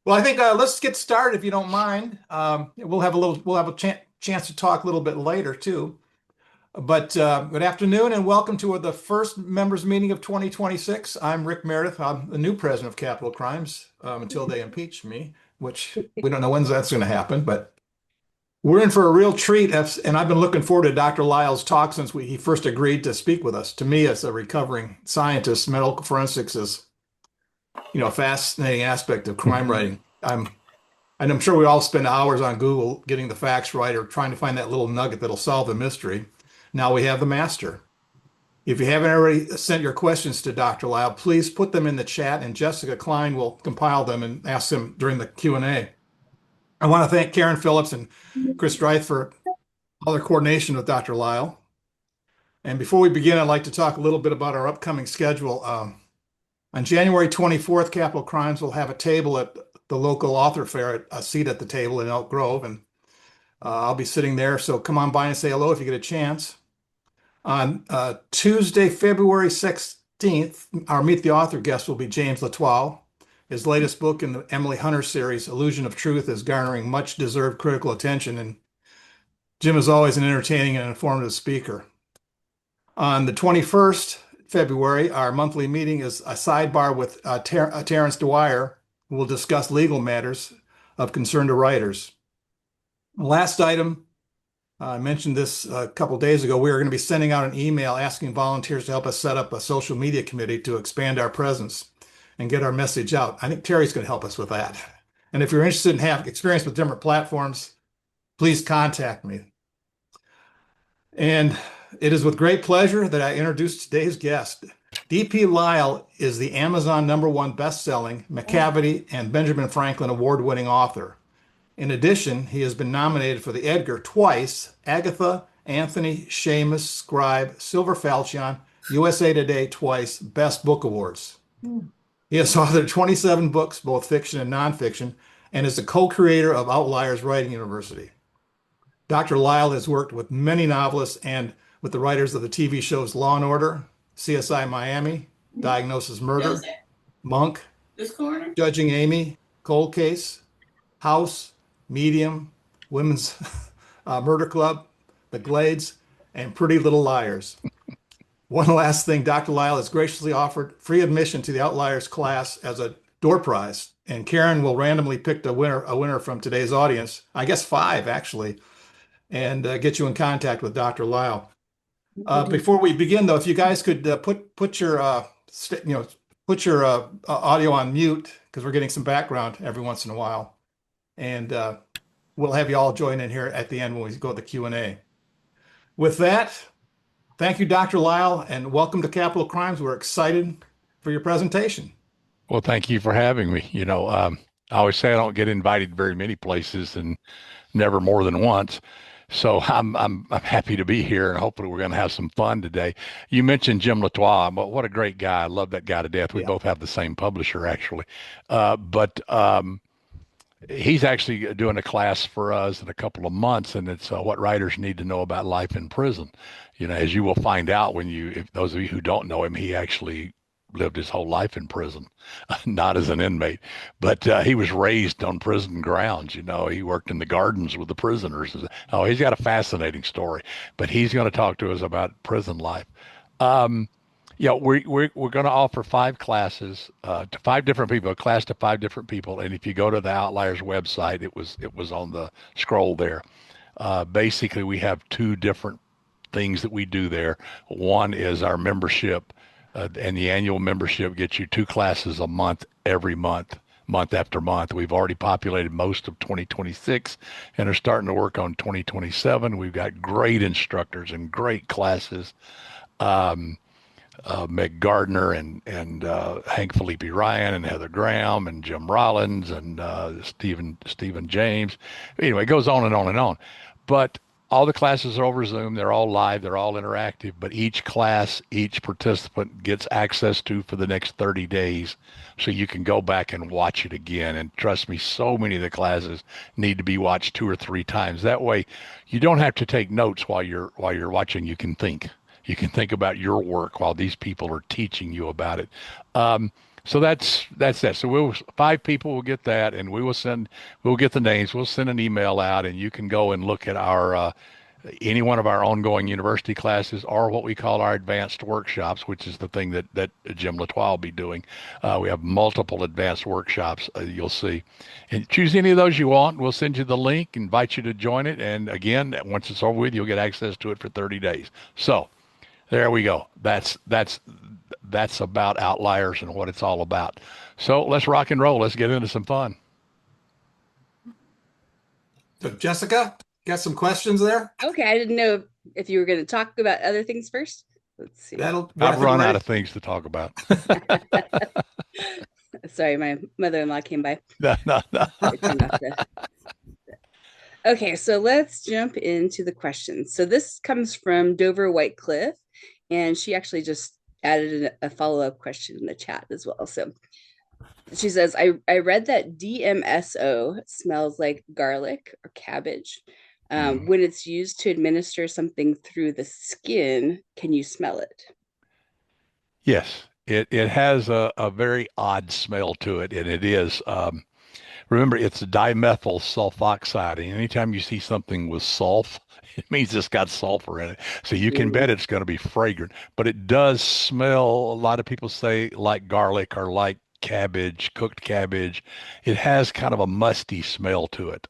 Well, I think let's get started if you don't mind. We'll have a chance to talk a little bit later too. But good afternoon and welcome to the first members meeting of 2026. I'm Rick Meredith. I'm the new president of Capital Crimes until they impeach me, which we don't know when that's going to happen. But we're in for a real treat, and I've been looking forward to Dr. Lyle's talk since he first agreed to speak with us. To me, as a recovering scientist, medical forensics is a fascinating aspect of crime writing. And I'm sure we all spend hours on Google getting the facts right or trying to find that little nugget that'll solve the mystery. Now we have the master. If you haven't already sent your questions to Dr. Lyle, please put them in the chat and Jessica Klein will compile them and ask them during the Q&A. I want to thank Karen Phillips and Chris Dreith for all their coordination with Dr. Lyle. And before we begin, I'd like to talk a little bit about our upcoming schedule. On January 24th, Capital Crimes will have a table at the local author fair, a seat at the table in Elk Grove, and I'll be sitting there. So come on by and say hello if you get a chance. On Tuesday, February 16th, our Meet the Author guest will be James Latoile. His latest book in the Emily Hunter series, Illusion of Truth, is garnering much deserved critical attention, and Jim is always an entertaining and informative speaker. On the 21st, February, our monthly meeting is a sidebar with Terrence Dwyer, who will discuss legal matters of concern to writers. Last item, I mentioned this a couple days ago. We are going to be sending out an email asking volunteers to help us set up a social media committee to expand our presence and get our message out. I think Terry's going to help us with that. And if you're interested in having experience with different platforms, please contact me. And it is with great pleasure that I introduce today's guest. DP Lyle is the Amazon #1 best-selling McCavity and Benjamin Franklin award-winning author. In addition, he has been nominated for the Edgar twice, Agatha, Anthony, Seamus, Scribe, Silver Falchion, USA Today twice, Best Book Awards. He has authored 27 books, both fiction and nonfiction, and is the co-creator of Outliers Writing University. Dr. Lyle has worked with many novelists and with the writers of the TV shows Law and Order, CSI Miami, Diagnosis Murder, Monk, Judging Amy, Cold Case, House, Medium, Women's Murder Club, The Glades, and Pretty Little Liars. One last thing, Dr. Lyle has graciously offered free admission to the Outliers class as a door prize, and Karen will randomly pick a winner from today's audience, I guess 5 actually, and get you in contact with Dr. Lyle. Before we begin, though, if you guys could put your audio on mute because we're getting some background every once in a while, and we'll have you all join in here at the end when we go to the Q&A. With that, thank you, Dr. Lyle, and welcome to Capital Crimes. We're excited for your presentation. Well, thank you for having me. I always say I don't get invited very many places and never more than once. So I'm happy to be here, and hopefully we're going to have some fun today. You mentioned Jim Latoile, but what a great guy! I love that guy to death. We both have the same publisher, actually, but he's actually doing a class for us in a couple of months, and it's what writers need to know about life in prison. As you will find out if those of you who don't know him, he actually lived his whole life in prison, not as an inmate, but he was raised on prison grounds. He worked in the gardens with the prisoners. Oh, he's got a fascinating story, but he's going to talk to us about prison life. We're going to offer 5 classes to 5 different people, a class to 5 different people. And if you go to the Outliers website, it was on the scroll there. Basically, we have 2 different things that we do there. One is our membership. And the annual membership gets you 2 classes a month, every month, month after month. We've already populated most of 2026 and are starting to work on 2027. We've got great instructors and great classes. Meg Gardner and Hank Felipe Ryan and Heather Graham and Jim Rollins and Stephen James. Anyway, it goes on and on and on. But all the classes are over Zoom. They're all live. They're all interactive. But each class, each participant gets access to for the next 30 days. So you can go back and watch it again. And trust me, so many of the classes need to be watched 2 or 3 times. That way, you don't have to take notes while you're watching. You can think. You can think about your work while these people are teaching you about it. So that's that. So we'll 5 people will get that, and we'll get the names. We'll send an email out, and you can go and look at our any one of our ongoing university classes or what we call our advanced workshops, which is the thing that Jim Latois will be doing. We have multiple advanced workshops. You'll see, and choose any of those you want. We'll send you the link, invite you to join it, and again, once it's over with, you'll get access to it for 30 days. So there we go. That's about outliers and what it's all about. So let's rock and roll. Let's get into some fun. So Jessica, got some questions there? Okay, I didn't know if you were going to talk about other things first. Let's see. I've run out of things to talk about. Sorry, my mother-in-law came by. No, no, no. Okay, so let's jump into the questions. So this comes from Dover Whitecliff, and she actually just added a follow-up question in the chat as well. So she says, I read that DMSO smells like garlic or cabbage. When it's used to administer something through the skin, can you smell it? Yes, it has a very odd smell to it, and it is. Remember, it's dimethyl sulfoxide, and anytime you see something with sulf, it means it's got sulfur in it. So you can bet it's going to be fragrant, but it does smell. A lot of people say like garlic or like cabbage, cooked cabbage. It has kind of a musty smell to it.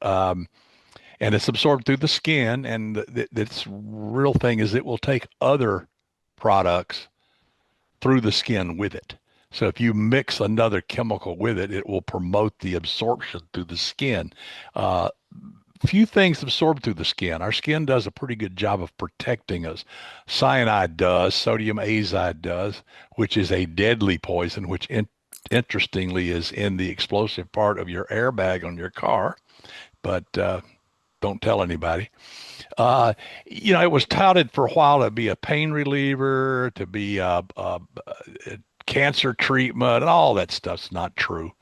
And it's absorbed through the skin. And its real thing is it will take other products through the skin with it. So if you mix another chemical with it, it will promote the absorption through the skin. Few things absorb through the skin. Our skin does a pretty good job of protecting us. Cyanide does, sodium azide does, which is a deadly poison, which interestingly is in the explosive part of your airbag on your car. But don't tell anybody. It was touted for a while to be a pain reliever, to be a cancer treatment, and all that stuff's not true.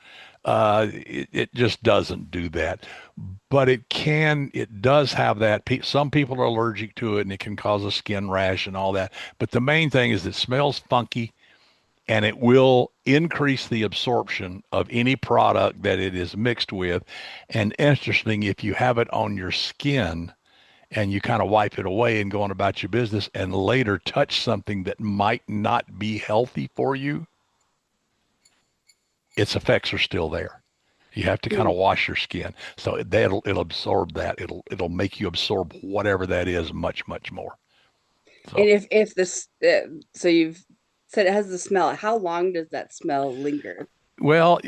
It just doesn't do that. But it does have that. Some people are allergic to it, and it can cause a skin rash and all that. But the main thing is it smells funky, and it will increase the absorption of any product that it is mixed with. And interesting, if you have it on your skin and you kind of wipe it away and go on about your business and later touch something that might not be healthy for you, its effects are still there. You have to kind of wash your skin. So it'll absorb that. It'll make you absorb whatever that is much, much more. So. And if this, so you've said it has the smell, how long does that smell linger? Well,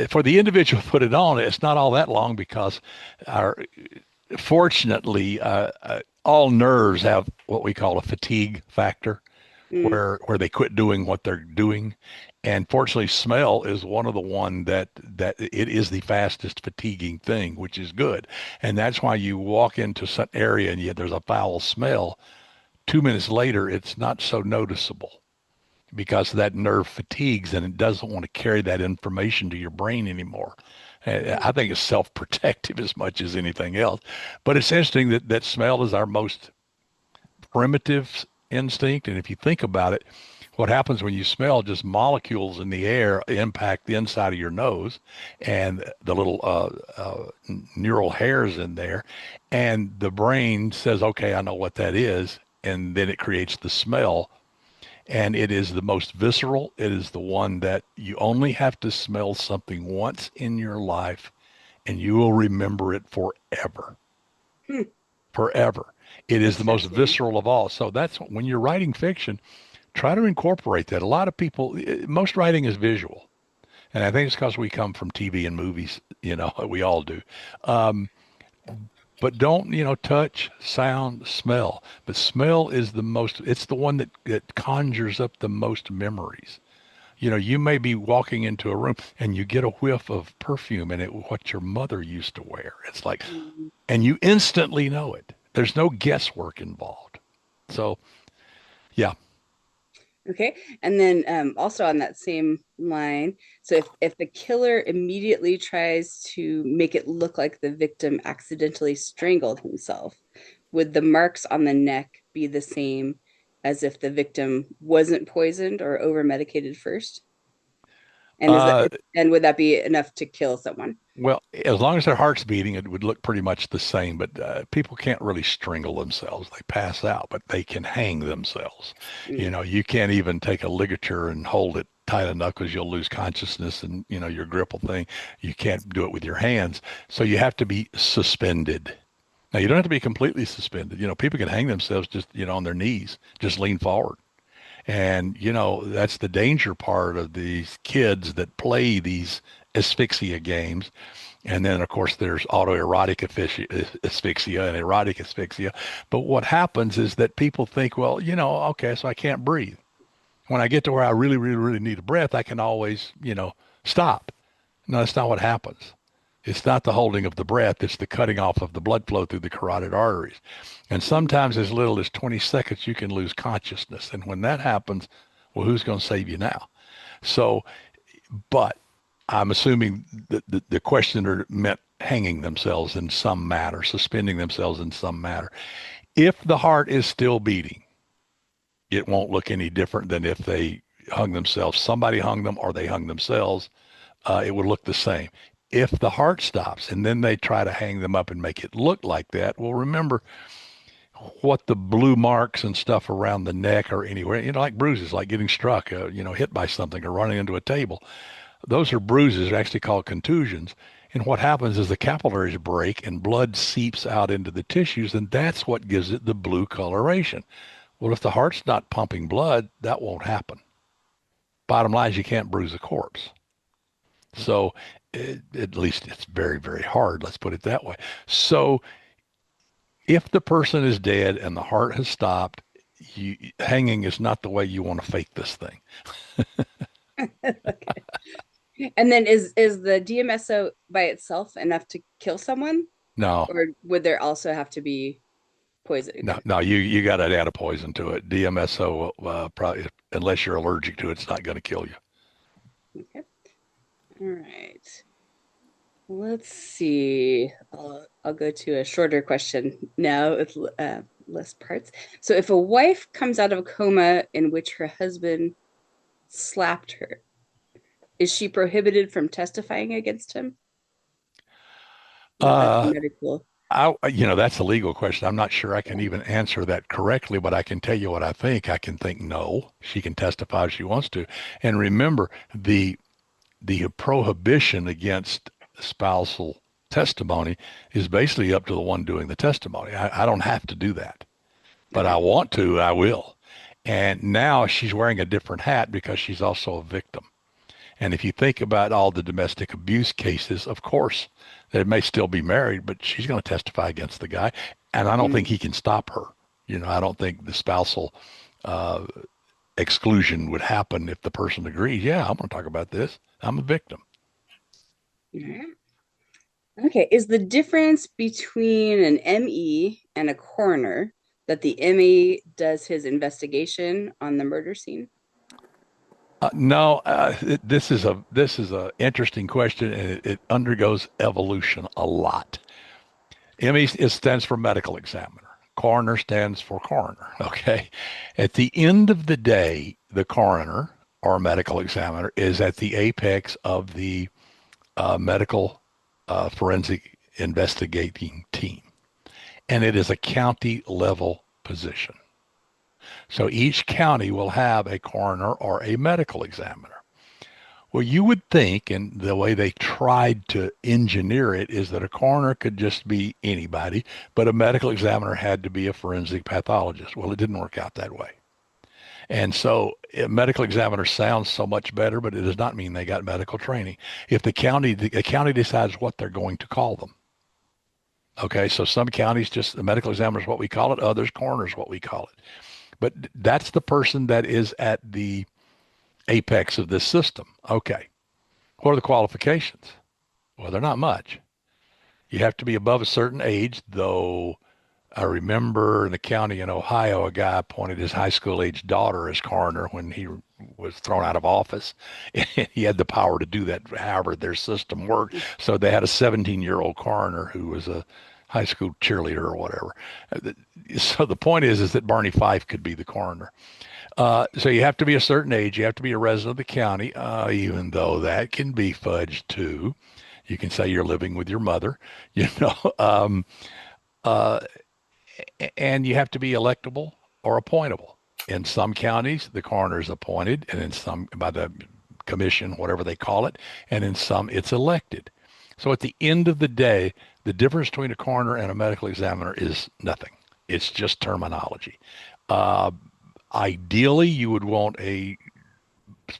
for the individual put it on, it's not all that long because fortunately, all nerves have what we call a fatigue factor where they quit doing what they're doing. And fortunately, smell is one of the one that it is the fastest fatiguing thing, which is good. And that's why you walk into some area and yet there's a foul smell. 2 minutes later, it's not so noticeable because that nerve fatigues and it doesn't want to carry that information to your brain anymore. I think it's self-protective as much as anything else. But it's interesting that smell is our most primitive instinct. And if you think about it, what happens when you smell, just molecules in the air impact the inside of your nose and the little neural hairs in there. And the brain says, okay, I know what that is. And then it creates the smell. And it is the most visceral. It is the one that you only have to smell something once in your life and you will remember it forever. Forever. It is the most visceral of all. So that's when you're writing fiction, try to incorporate that. A lot of people, most writing is visual. And I think it's because we come from TV and movies, we all do. But don't, touch, sound, smell. But smell is it's the one that conjures up the most memories. You may be walking into a room and you get a whiff of perfume and what your mother used to wear. It's like, and you instantly know it. There's no guesswork involved. So, yeah. Okay. And then also on that same line, so if the killer immediately tries to make it look like the victim accidentally strangled himself, would the marks on the neck be the same as if the victim wasn't poisoned or over medicated first? And and would that be enough to kill someone? Well, as long as their heart's beating, it would look pretty much the same. But people can't really strangle themselves; they pass out, but they can hang themselves. Mm. You can't even take a ligature and hold it tight enough because you'll lose consciousness and your grip will thing. You can't do it with your hands, so you have to be suspended. Now, you don't have to be completely suspended. People can hang themselves just on their knees, just lean forward. And, that's the danger part of these kids that play these asphyxia games. And then, of course, there's autoerotic asphyxia and erotic asphyxia. But what happens is that people think, well, okay, so I can't breathe. When I get to where I really, really, really need a breath, I can always, stop. No, that's not what happens. It's not the holding of the breath, it's the cutting off of the blood flow through the carotid arteries. And sometimes as little as 20 seconds, you can lose consciousness. And when that happens, well, who's going to save you now? So, but I'm assuming that the questioner meant hanging themselves in some manner, suspending themselves in some manner. If the heart is still beating, it won't look any different than if they hung themselves. Somebody hung them or they hung themselves. It would look the same. If the heart stops and then they try to hang them up and make it look like that, well, remember what the blue marks and stuff around the neck or anywhere, like bruises, like getting struck, hit by something or running into a table. Those are bruises, they're actually called contusions. And what happens is the capillaries break and blood seeps out into the tissues, and that's what gives it the blue coloration. Well, if the heart's not pumping blood, that won't happen. Bottom line is you can't bruise a corpse. So at least it's very, very hard. Let's put it that way. So if the person is dead and the heart has stopped, hanging is not the way you want to fake this thing. Okay. And then is the DMSO by itself enough to kill someone? No, Or would there also have to be poison? no, you got to add a poison to it. DMSO, probably, unless you're allergic to it, it's not going to kill you. Okay. All right. Let's see. I'll go to a shorter question now with less parts. So if a wife comes out of a coma in which her husband slapped her, is she prohibited from testifying against him? Not as a Uh, medical. that's a legal question. I'm not sure I can even answer that correctly, but I can tell you what I think. I can think no. She can testify if she wants to. And remember, the prohibition against spousal testimony is basically up to the one doing the testimony. I don't have to do that, but I want to, I will. And now she's wearing a different hat because she's also a victim. And if you think about all the domestic abuse cases, of course, they may still be married, but she's going to testify against the guy. And I don't think he can stop her. I don't think the spousal uh, exclusion would happen if the person agrees. Yeah, I'm going to talk about this. I'm a victim. Okay. Is the difference between an ME and a coroner that the ME does his investigation on the murder scene? No, this is a interesting question, and it undergoes evolution a lot. ME stands for medical examiner. Coroner stands for coroner. Okay, at the end of the day, the coroner or medical examiner is at the apex of the medical forensic investigating team, and it is a county level position. So each county will have a coroner or a medical examiner. Well, you would think, and the way they tried to engineer it is that a coroner could just be anybody, but a medical examiner had to be a forensic pathologist. Well, it didn't work out that way. And so a medical examiner sounds so much better, but it does not mean they got medical training. If the county decides what they're going to call them. Okay, so some counties just the medical examiner is what we call it, others coroner is what we call it. But that's the person that is at the apex of this system. Okay. What are the qualifications? Well, they're not much. You have to be above a certain age, though I remember in the county in Ohio, a guy appointed his high school age daughter as coroner when he was thrown out of office. And he had the power to do that, however their system worked. So they had a 17-year-old coroner who was a high school cheerleader or whatever. So the point is that Barney Fife could be the coroner. So you have to be a certain age. You have to be a resident of the county, even though that can be fudged too. You can say you're living with your mother, you know, uh, and you have to be electable or appointable. In some counties, the coroner is appointed, and in some by the commission, whatever they call it, and in some it's elected. So at the end of the day, the difference between a coroner and a medical examiner is nothing. It's just terminology. Uh, Ideally, you would want a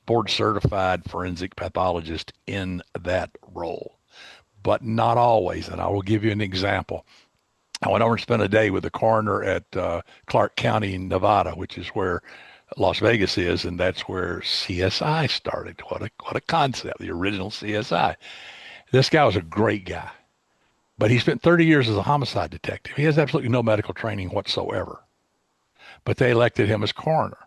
board certified forensic pathologist in that role, but not always. And I will give you an example. I went over and spent a day with the coroner at Clark County, Nevada, which is where Las Vegas is, and that's where CSI started. What a concept! The original CSI. This guy was a great guy, but he spent 30 years as a homicide detective. He has absolutely no medical training whatsoever, but they elected him as coroner.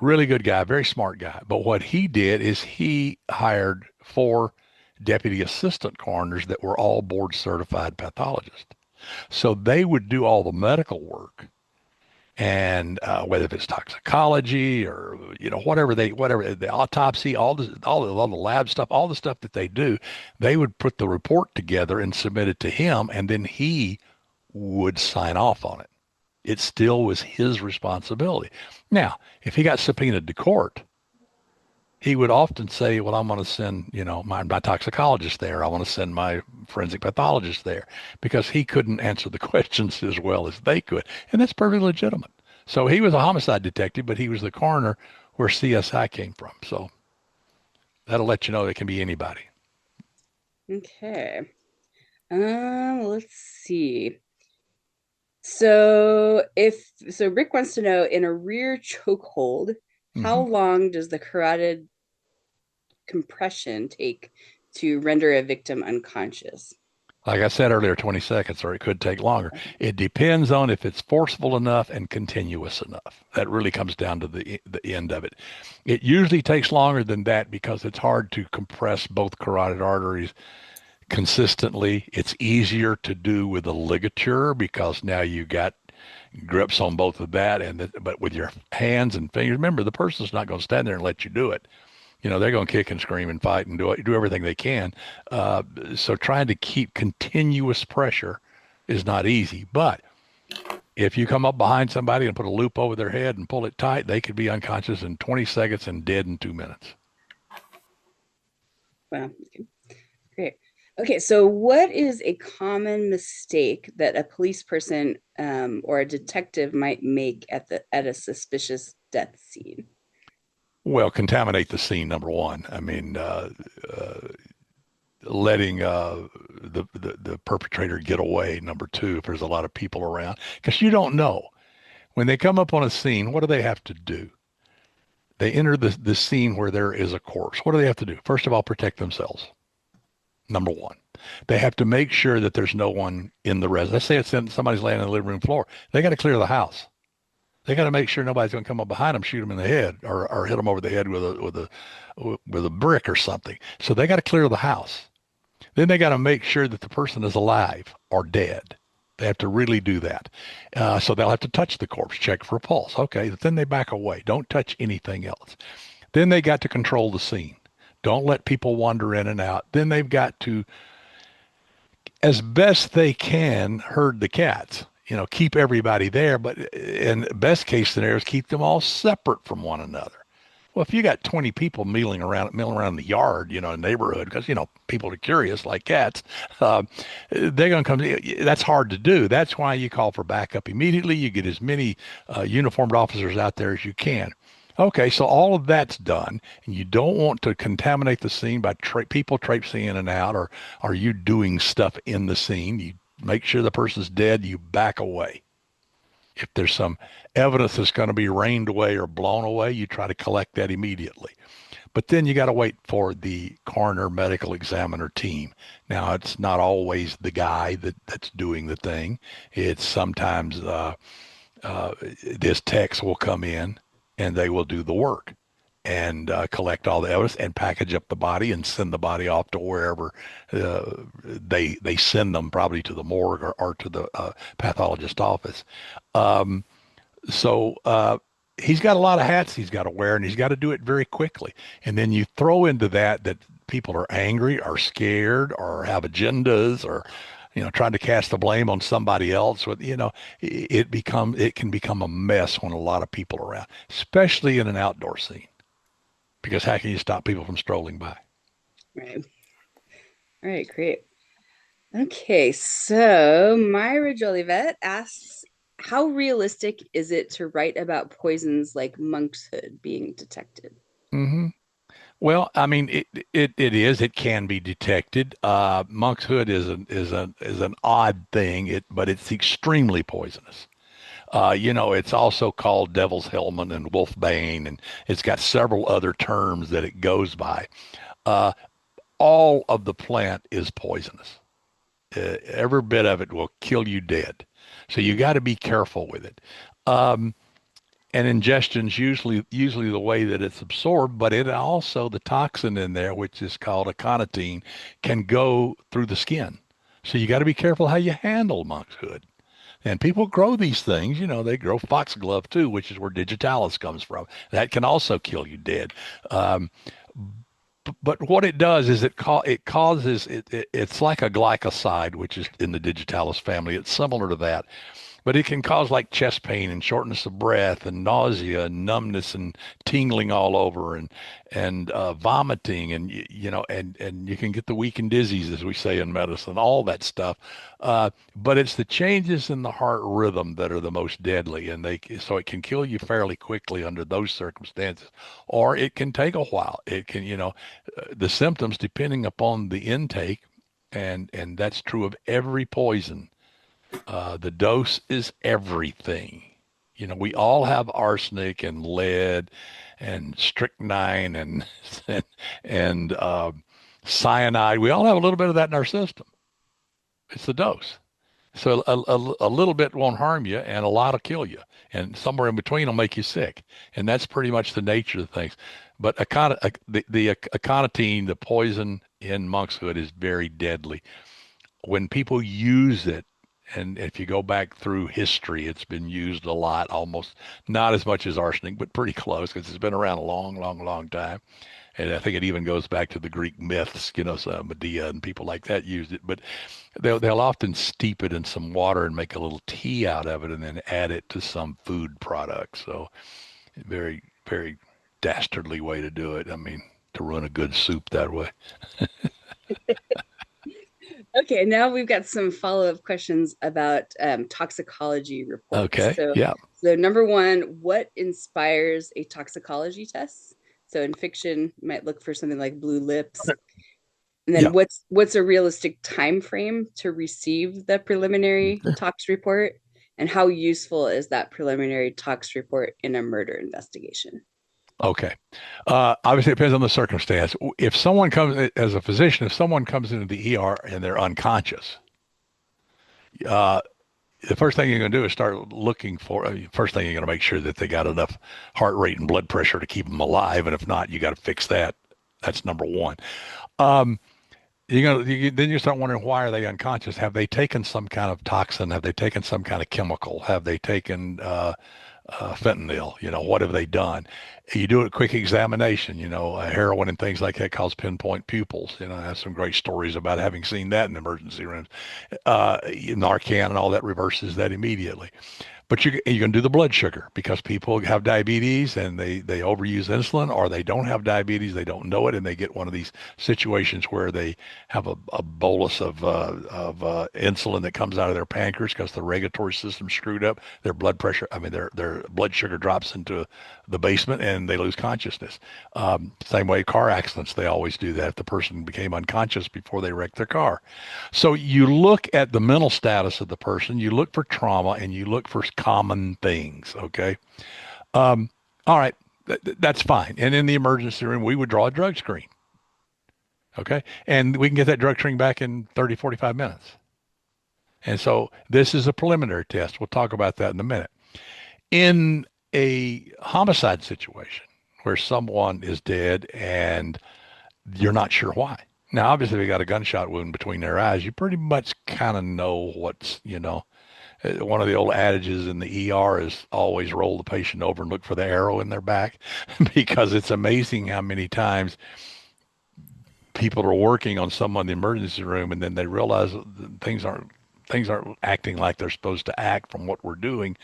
Really good guy, very smart guy. But what he did is he hired 4 deputy assistant coroners that were all board certified pathologists. So they would do all the medical work, and whether it's toxicology or whatever the autopsy, all the lab stuff, all the stuff that they do, they would put the report together and submit it to him, and then he would sign off on it. It still was his responsibility. Now, if he got subpoenaed to court, he would often say, well, I'm going to send, my toxicologist there. I want to send my forensic pathologist there, because he couldn't answer the questions as well as they could. And that's perfectly legitimate. So he was a homicide detective, but he was the coroner where CSI came from. So that'll let you know it can be anybody. Okay. Let's see. So Rick wants to know, in a rear chokehold, how long does the carotid compression take to render a victim unconscious? Like I said earlier, 20 seconds, or it could take longer. It depends on if it's forceful enough and continuous enough. That really comes down to the end of it. It usually takes longer than that because it's hard to compress both carotid arteries consistently. It's easier to do with a ligature because now you got grips on both of that, but with your hands and fingers, remember, the person's not going to stand there and let you do it. They're going to kick and scream and fight and do everything they can. So trying to keep continuous pressure is not easy. But if you come up behind somebody and put a loop over their head and pull it tight, they could be unconscious in 20 seconds and dead in 2 minutes. Wow. Okay. Great. Okay, so what is a common mistake that a police person or a detective might make at a suspicious death scene? Well, contaminate the scene, number one. I mean, letting the perpetrator get away, number two, if there's a lot of people around, because you don't know. When they come up on a scene, what do they have to do? They enter the scene where there is a corpse. What do they have to do? First of all, protect themselves. Number one. They have to make sure that there's no one in the residence. Let's say somebody's laying on the living room floor. They got to clear the house. They got to make sure nobody's going to come up behind them, shoot them in the head, or hit them over the head with a brick or something. So they got to clear the house. Then they got to make sure that the person is alive or dead. They have to really do that. So they'll have to touch the corpse, check for a pulse. Okay, then they back away. Don't touch anything else. Then they got to control the scene. Don't let people wander in and out. Then they've got to, as best they can, herd the cats. Keep everybody there, but in best case scenarios, keep them all separate from one another. Well, if you got 20 people milling around the yard, neighborhood, because, people are curious like cats, they're going to come. That's hard to do. That's why you call for backup immediately. You get as many uniformed officers out there as you can. Okay, so all of that's done, and you don't want to contaminate the scene by people traipsing in and out, or are you doing stuff in the scene? You make sure the person's dead, you back away. If there's some evidence that's going to be rained away or blown away, you try to collect that immediately. But then you got to wait for the coroner medical examiner team. Now, it's not always the guy that's doing the thing. It's sometimes this techs will come in and they will do the work. and collect all the evidence and package up the body and send the body off to wherever they send them, probably to the morgue or to the pathologist office. Um, so he's got a lot of hats he's got to wear, and he's got to do it very quickly. And then you throw into that people are angry or scared or have agendas or trying to cast the blame on somebody else. With it can become a mess when a lot of people are around, especially in an outdoor scene. Because how can you stop people from strolling by? Right. All right, great. Okay, so Myra Jolivet asks, how realistic is it to write about poisons like monkshood being detected? Hmm. Well, I mean, it can be detected. Monkshood is an odd thing, but it's extremely poisonous. It's also called devil's helmet and wolfbane, and it's got several other terms that it goes by. Uh, all of the plant is poisonous. Every bit of it will kill you dead. So you got to be careful with it. Um, and ingestion's usually the way that it's absorbed, but it also, the toxin in there, which is called aconitine, can go through the skin. So you got to be careful how you handle monkshood. And people grow these things, they grow foxglove too, which is where digitalis comes from. That can also kill you dead. Um, but what it does is it causes it's like a glycoside, which is in the digitalis family. It's similar to that, but it can cause like chest pain and shortness of breath and nausea and numbness and tingling all over and vomiting and you can get the weak and dizzies, as we say in medicine, all that stuff. But it's the changes in the heart rhythm that are the most deadly, and so it can kill you fairly quickly under those circumstances, or it can take a while. It can, the symptoms depending upon the intake, and that's true of every poison. The dose is everything. We all have arsenic and lead and strychnine and and cyanide. We all have a little bit of that in our system. It's the dose. So a little bit won't harm you, and a lot will kill you, and somewhere in between will make you sick. And that's pretty much the nature of things. But the aconitine, the poison in monkshood, is very deadly. When people use it, and if you go back through history, it's been used a lot, almost not as much as arsenic, but pretty close because it's been around a long, long, long time. And I think it even goes back to the Greek myths, so Medea and people like that used it. But they'll often steep it in some water and make a little tea out of it and then add it to some food product. So very, very dastardly way to do it. I mean, to ruin a good soup that way. Okay, now we've got some follow-up questions about toxicology reports. Okay. Yeah. So number one, what inspires a toxicology test? So in fiction, you might look for something like blue lips. And then Yeah. what's a realistic time frame to receive the preliminary tox report? And how useful is that preliminary tox report in a murder investigation? Okay. Obviously, it depends on the circumstance. If someone comes, as a physician, if someone comes into the ER and they're unconscious, uh, the first thing you're going to do is start looking for, first thing you're going to make sure that they got enough heart rate and blood pressure to keep them alive. And if not, you got to fix that. That's number one. Um, then you start wondering, why are they unconscious? Have they taken some kind of toxin? Have they taken some kind of chemical? Have they taken fentanyl? What have they done? You do a quick examination. Heroin and things like that cause pinpoint pupils. I have some great stories about having seen that in emergency rooms. Narcan and all that reverses that immediately. But you can do the blood sugar, because people have diabetes and they overuse insulin, or they don't have diabetes, they don't know it, and they get one of these situations where they have a bolus of insulin that comes out of their pancreas because the regulatory system's screwed up. Their blood pressure, I mean, their blood sugar drops into the basement and they lose consciousness. Same way car accidents, they always do that if the person became unconscious before they wrecked their car. So you look at the mental status of the person, you look for trauma, and you look for common things. Okay. Um, all right. That's fine. And in the emergency room, we would draw a drug screen. Okay. And we can get that drug screen back in 30, 45 minutes. And so this is a preliminary test. We'll talk about that in a minute. In a homicide situation, where someone is dead and you're not sure why. Now, obviously, they got a gunshot wound between their eyes. You pretty much kind of know what's, one of the old adages in the ER is always roll the patient over and look for the arrow in their back because it's amazing how many times people are working on someone in the emergency room and then they realize that things aren't acting like they're supposed to act from what we're doing.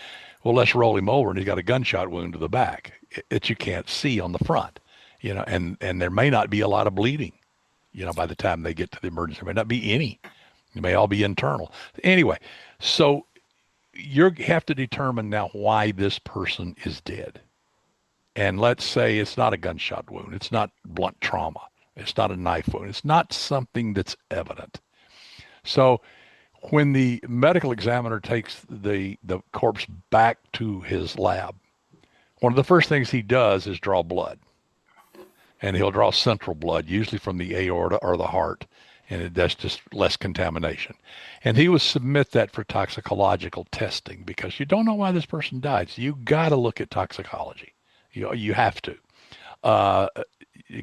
Well, let's roll him over and he's got a gunshot wound to the back that you can't see on the front, and there may not be a lot of bleeding, by the time they get to the emergency. There may not be any. It may all be internal. Anyway, so you have to determine now why this person is dead. And let's say it's not a gunshot wound. It's not blunt trauma. It's not a knife wound. It's not something that's evident. So when the medical examiner takes the corpse back to his lab, one of the first things he does is draw blood. And he'll draw central blood, usually from the aorta or the heart. And that's just less contamination. And he will submit that for toxicological testing because you don't know why this person died. So you got to look at toxicology. You have to.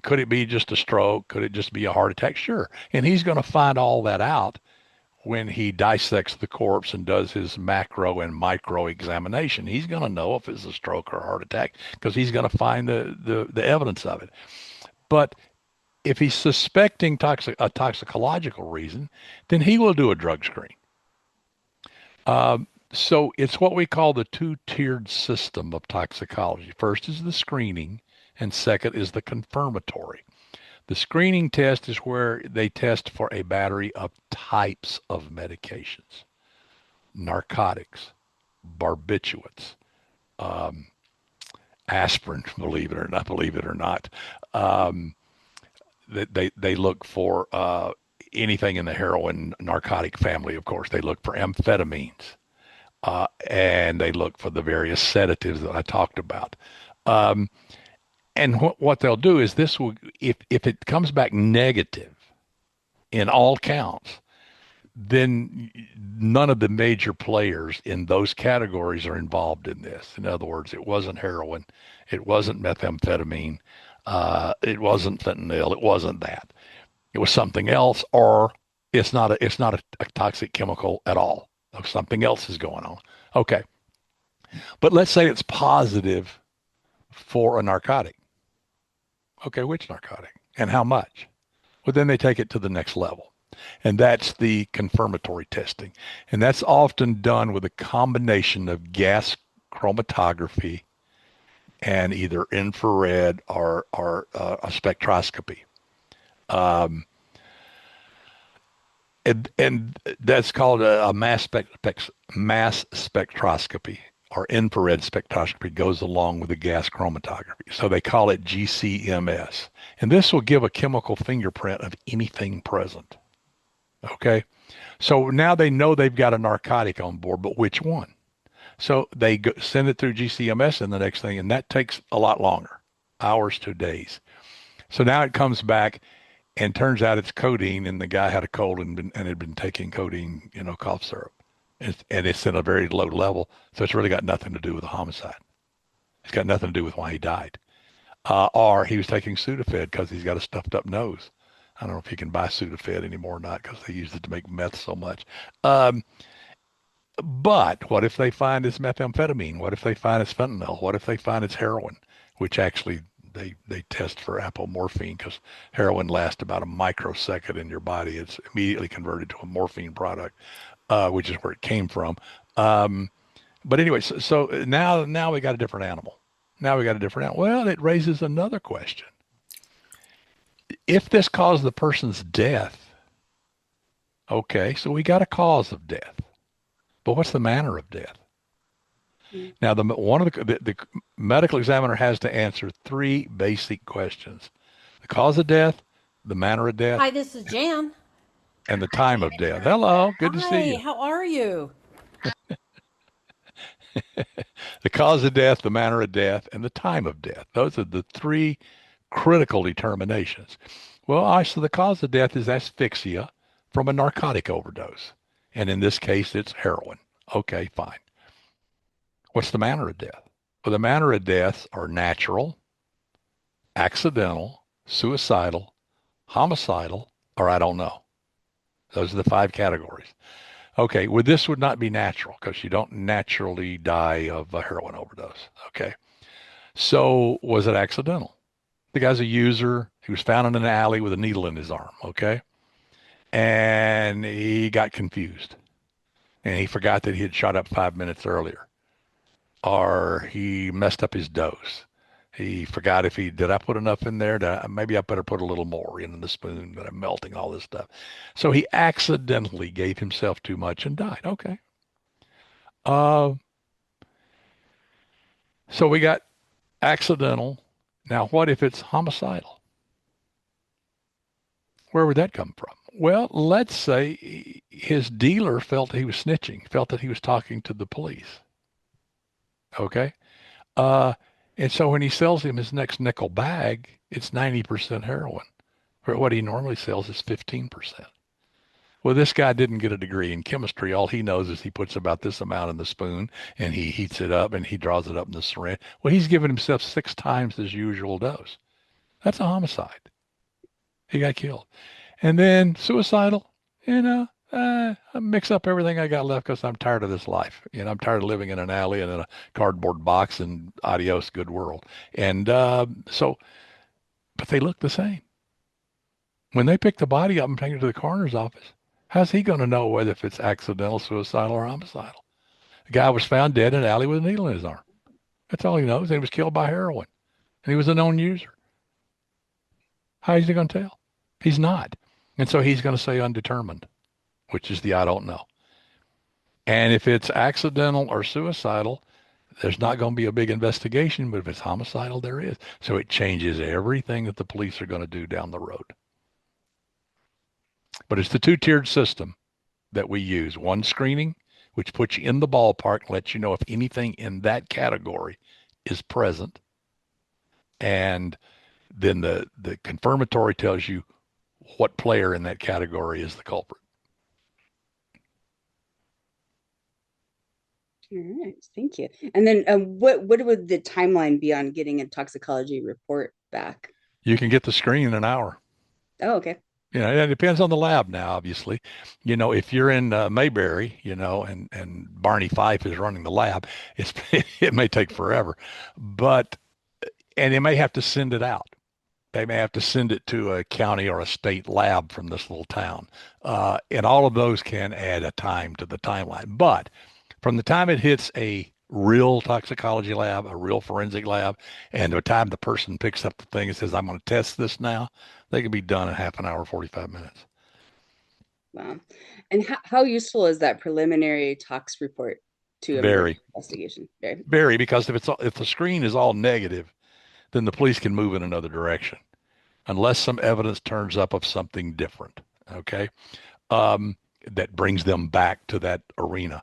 Could it be just a stroke? Could it just be a heart attack? Sure. And he's going to find all that out when he dissects the corpse and does his macro and micro examination. He's going to know if it's a stroke or a heart attack because he's going to find the evidence of it. But if he's suspecting a toxicological reason, then he will do a drug screen. So it's what we call the two-tiered system of toxicology. First is the screening, and second is the confirmatory. The screening test is where they test for a battery of types of medications, narcotics, barbiturates, aspirin, believe it or not. They look for anything in the heroin narcotic family, of course. They look for amphetamines, and they look for the various sedatives that I talked about. And what they'll do is this will, if it comes back negative in all counts, then none of the major players in those categories are involved in this. In other words, it wasn't heroin, it wasn't methamphetamine, it wasn't fentanyl, it wasn't that. It was something else, or it's not a toxic chemical at all. Something else is going on. Okay. But let's say it's positive for a narcotic. Okay, which narcotic and how much? Well, then they take it to the next level. And that's the confirmatory testing. And that's often done with a combination of gas chromatography and either infrared or a spectroscopy. And that's called a mass spectroscopy, or infrared spectroscopy goes along with the gas chromatography. So they call it GCMS. And this will give a chemical fingerprint of anything present. Okay. So now they know they've got a narcotic on board, but which one? So they send it through GCMS and the next thing, and that takes a lot longer, hours to days. So now it comes back and turns out it's codeine, and the guy had a cold and had been taking codeine, cough syrup. And it's at a very low level. So it's really got nothing to do with a homicide. It's got nothing to do with why he died. Or he was taking Sudafed because he's got a stuffed up nose. I don't know if you can buy Sudafed anymore or not because they used it to make meth so much. But what if they find it's methamphetamine? What if they find it's fentanyl? What if they find it's heroin, which actually they test for apomorphine because heroin lasts about a microsecond in your body. It's immediately converted to a morphine product, which is where it came from. But anyway, so now we got a different animal. Well, it raises another question. If this caused the person's death, okay, so we got a cause of death. But what's the manner of death? Now, the medical examiner has to answer three basic questions: the cause of death, the manner of death. Hi, this is Jan. And the time of death. Hello, good to see you. Hi, how are you? The cause of death, the manner of death, and the time of death. Those are the three critical determinations. Well, so the cause of death is asphyxia from a narcotic overdose. And in this case, it's heroin. Okay, fine. What's the manner of death? Well, the manner of deaths are natural, accidental, suicidal, homicidal, or I don't know. Those are the 5 categories. Okay, well, this would not be natural because you don't naturally die of a heroin overdose. Okay, so was it accidental? The guy's a user. He was found in an alley with a needle in his arm. Okay, and he got confused and he forgot that he had shot up 5 minutes earlier, or he messed up his dose. He forgot if he did I put enough in there? Maybe I better put a little more in the spoon that I'm melting all this stuff. So he accidentally gave himself too much and died. Okay. Uh, so we got accidental. Now, what if it's homicidal? Where would that come from? Well, let's say his dealer felt he was snitching, felt that he was talking to the police. Okay. Uh, and so when he sells him his next nickel bag, it's 90% heroin. Where what he normally sells is 15%. Well, this guy didn't get a degree in chemistry. All he knows is he puts about this amount in the spoon and he heats it up and he draws it up in the syringe. Well, he's given himself 6 times his usual dose. That's a homicide. He got killed. And then suicidal, I mix up everything I got left because I'm tired of this life. I'm tired of living in an alley and in a cardboard box and adios, good world. And but they look the same. When they pick the body up and take it to the coroner's office, how's he going to know whether if it's accidental, suicidal, or homicidal? The guy was found dead in an alley with a needle in his arm. That's all he knows. And he was killed by heroin. And he was a known user. How is he going to tell? He's not. And so he's going to say undetermined, which is the I don't know. And if it's accidental or suicidal, there's not going to be a big investigation. But if it's homicidal, there is. So it changes everything that the police are going to do down the road. But it's the 2-tiered system that we use. One, screening, which puts you in the ballpark and lets you know if anything in that category is present. And then the confirmatory tells you what player in that category is the culprit. All right, thank you. And then what would the timeline be on getting a toxicology report back? You can get the screen in an hour. Oh, okay. It depends on the lab now, obviously. If you're in Mayberry, and Barney Fife is running the lab, it may take forever, and they may have to send it out. They may have to send it to a county or a state lab from this little town. And all of those can add a time to the timeline. But from the time it hits a real toxicology lab, a real forensic lab, and the time the person picks up the thing and says, I'm going to test this now, they can be done in half an hour, 45 minutes. Wow. And how useful is that preliminary tox report to a Very, investigation? very, because if the screen is all negative, then the police can move in another direction unless some evidence turns up of something different. Okay. That brings them back to that arena.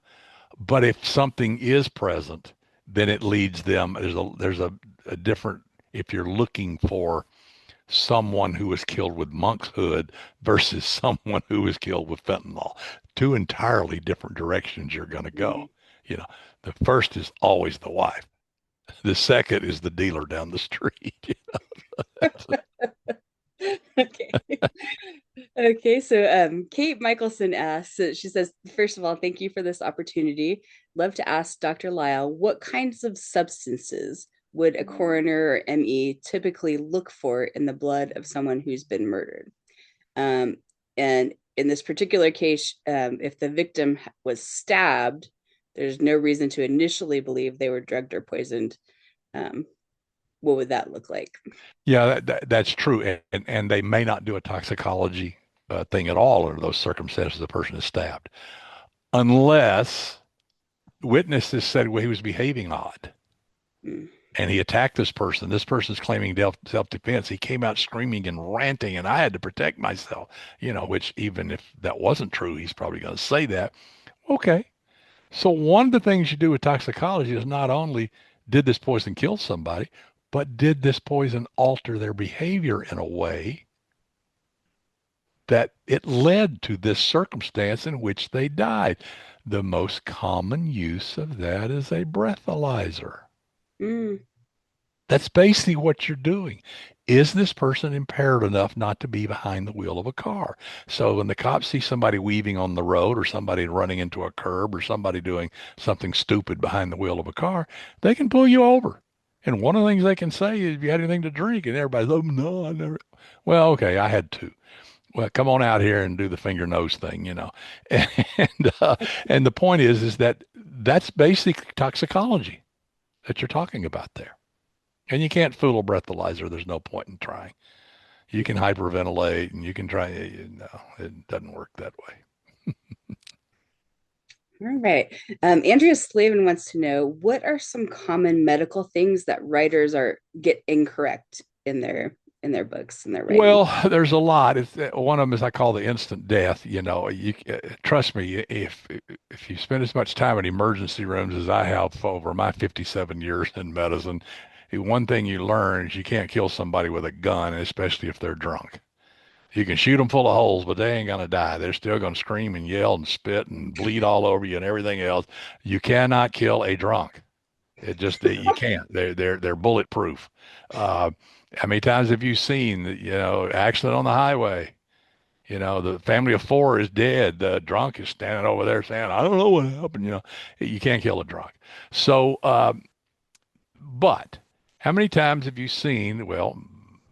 But if something is present, then it leads them. There's a different, if you're looking for someone who was killed with monk's hood versus someone who was killed with fentanyl, 2 entirely different directions you're going to go. The first is always the wife. The second is the dealer down the street. Okay. Okay, so Kate Michelson asks, she says, first of all, thank you for this opportunity. Love to ask Dr. Lyle, what kinds of substances would a coroner or ME typically look for in the blood of someone who's been murdered? And in this particular case, if the victim was stabbed, there's no reason to initially believe they were drugged or poisoned. What would that look like? Yeah, that's true. And they may not do a toxicology thing at all under those circumstances the person is stabbed. Unless witnesses said, well, he was behaving odd. Mm. And he attacked this person. This person's claiming self-defense. He came out screaming and ranting, and I had to protect myself, which even if that wasn't true, he's probably going to say that. Okay. So one of the things you do with toxicology is not only did this poison kill somebody, but did this poison alter their behavior in a way that it led to this circumstance in which they died? The most common use of that is a breathalyzer. Mm. That's basically what you're doing. Is this person impaired enough not to be behind the wheel of a car? So when the cops see somebody weaving on the road or somebody running into a curb or somebody doing something stupid behind the wheel of a car, they can pull you over. And one of the things they can say is, "Have you had anything to drink?" And everybody's, "Oh, no, I never." Well, okay, I had two. Well, come on out here and do the finger nose thing, you know. And and the point is that that's basic toxicology that you're talking about there. And you can't fool a breathalyzer. There's no point in trying. You can hyperventilate and you can try. No, it doesn't work that way. All right. Andrea Slavin wants to know, what are some common medical things that writers are get incorrect in their books and their writing? Well, there's a lot. It's, one of them is I call the instant death. You know, you trust me, if you spend as much time in emergency rooms as I have over my 57 years in medicine, one thing you learn is you can't kill somebody with a gun, especially if they're drunk. You can shoot them full of holes, but they ain't gonna die. They're still gonna scream and yell and spit and bleed all over you and everything else. You cannot kill a drunk. It just you can't. They're bulletproof. Uh, how many times have you seen, accident on the highway? You know, the family of four is dead. The drunk is standing over there saying, "I don't know what happened." You know, you can't kill a drunk. So, but how many times have you seen, well,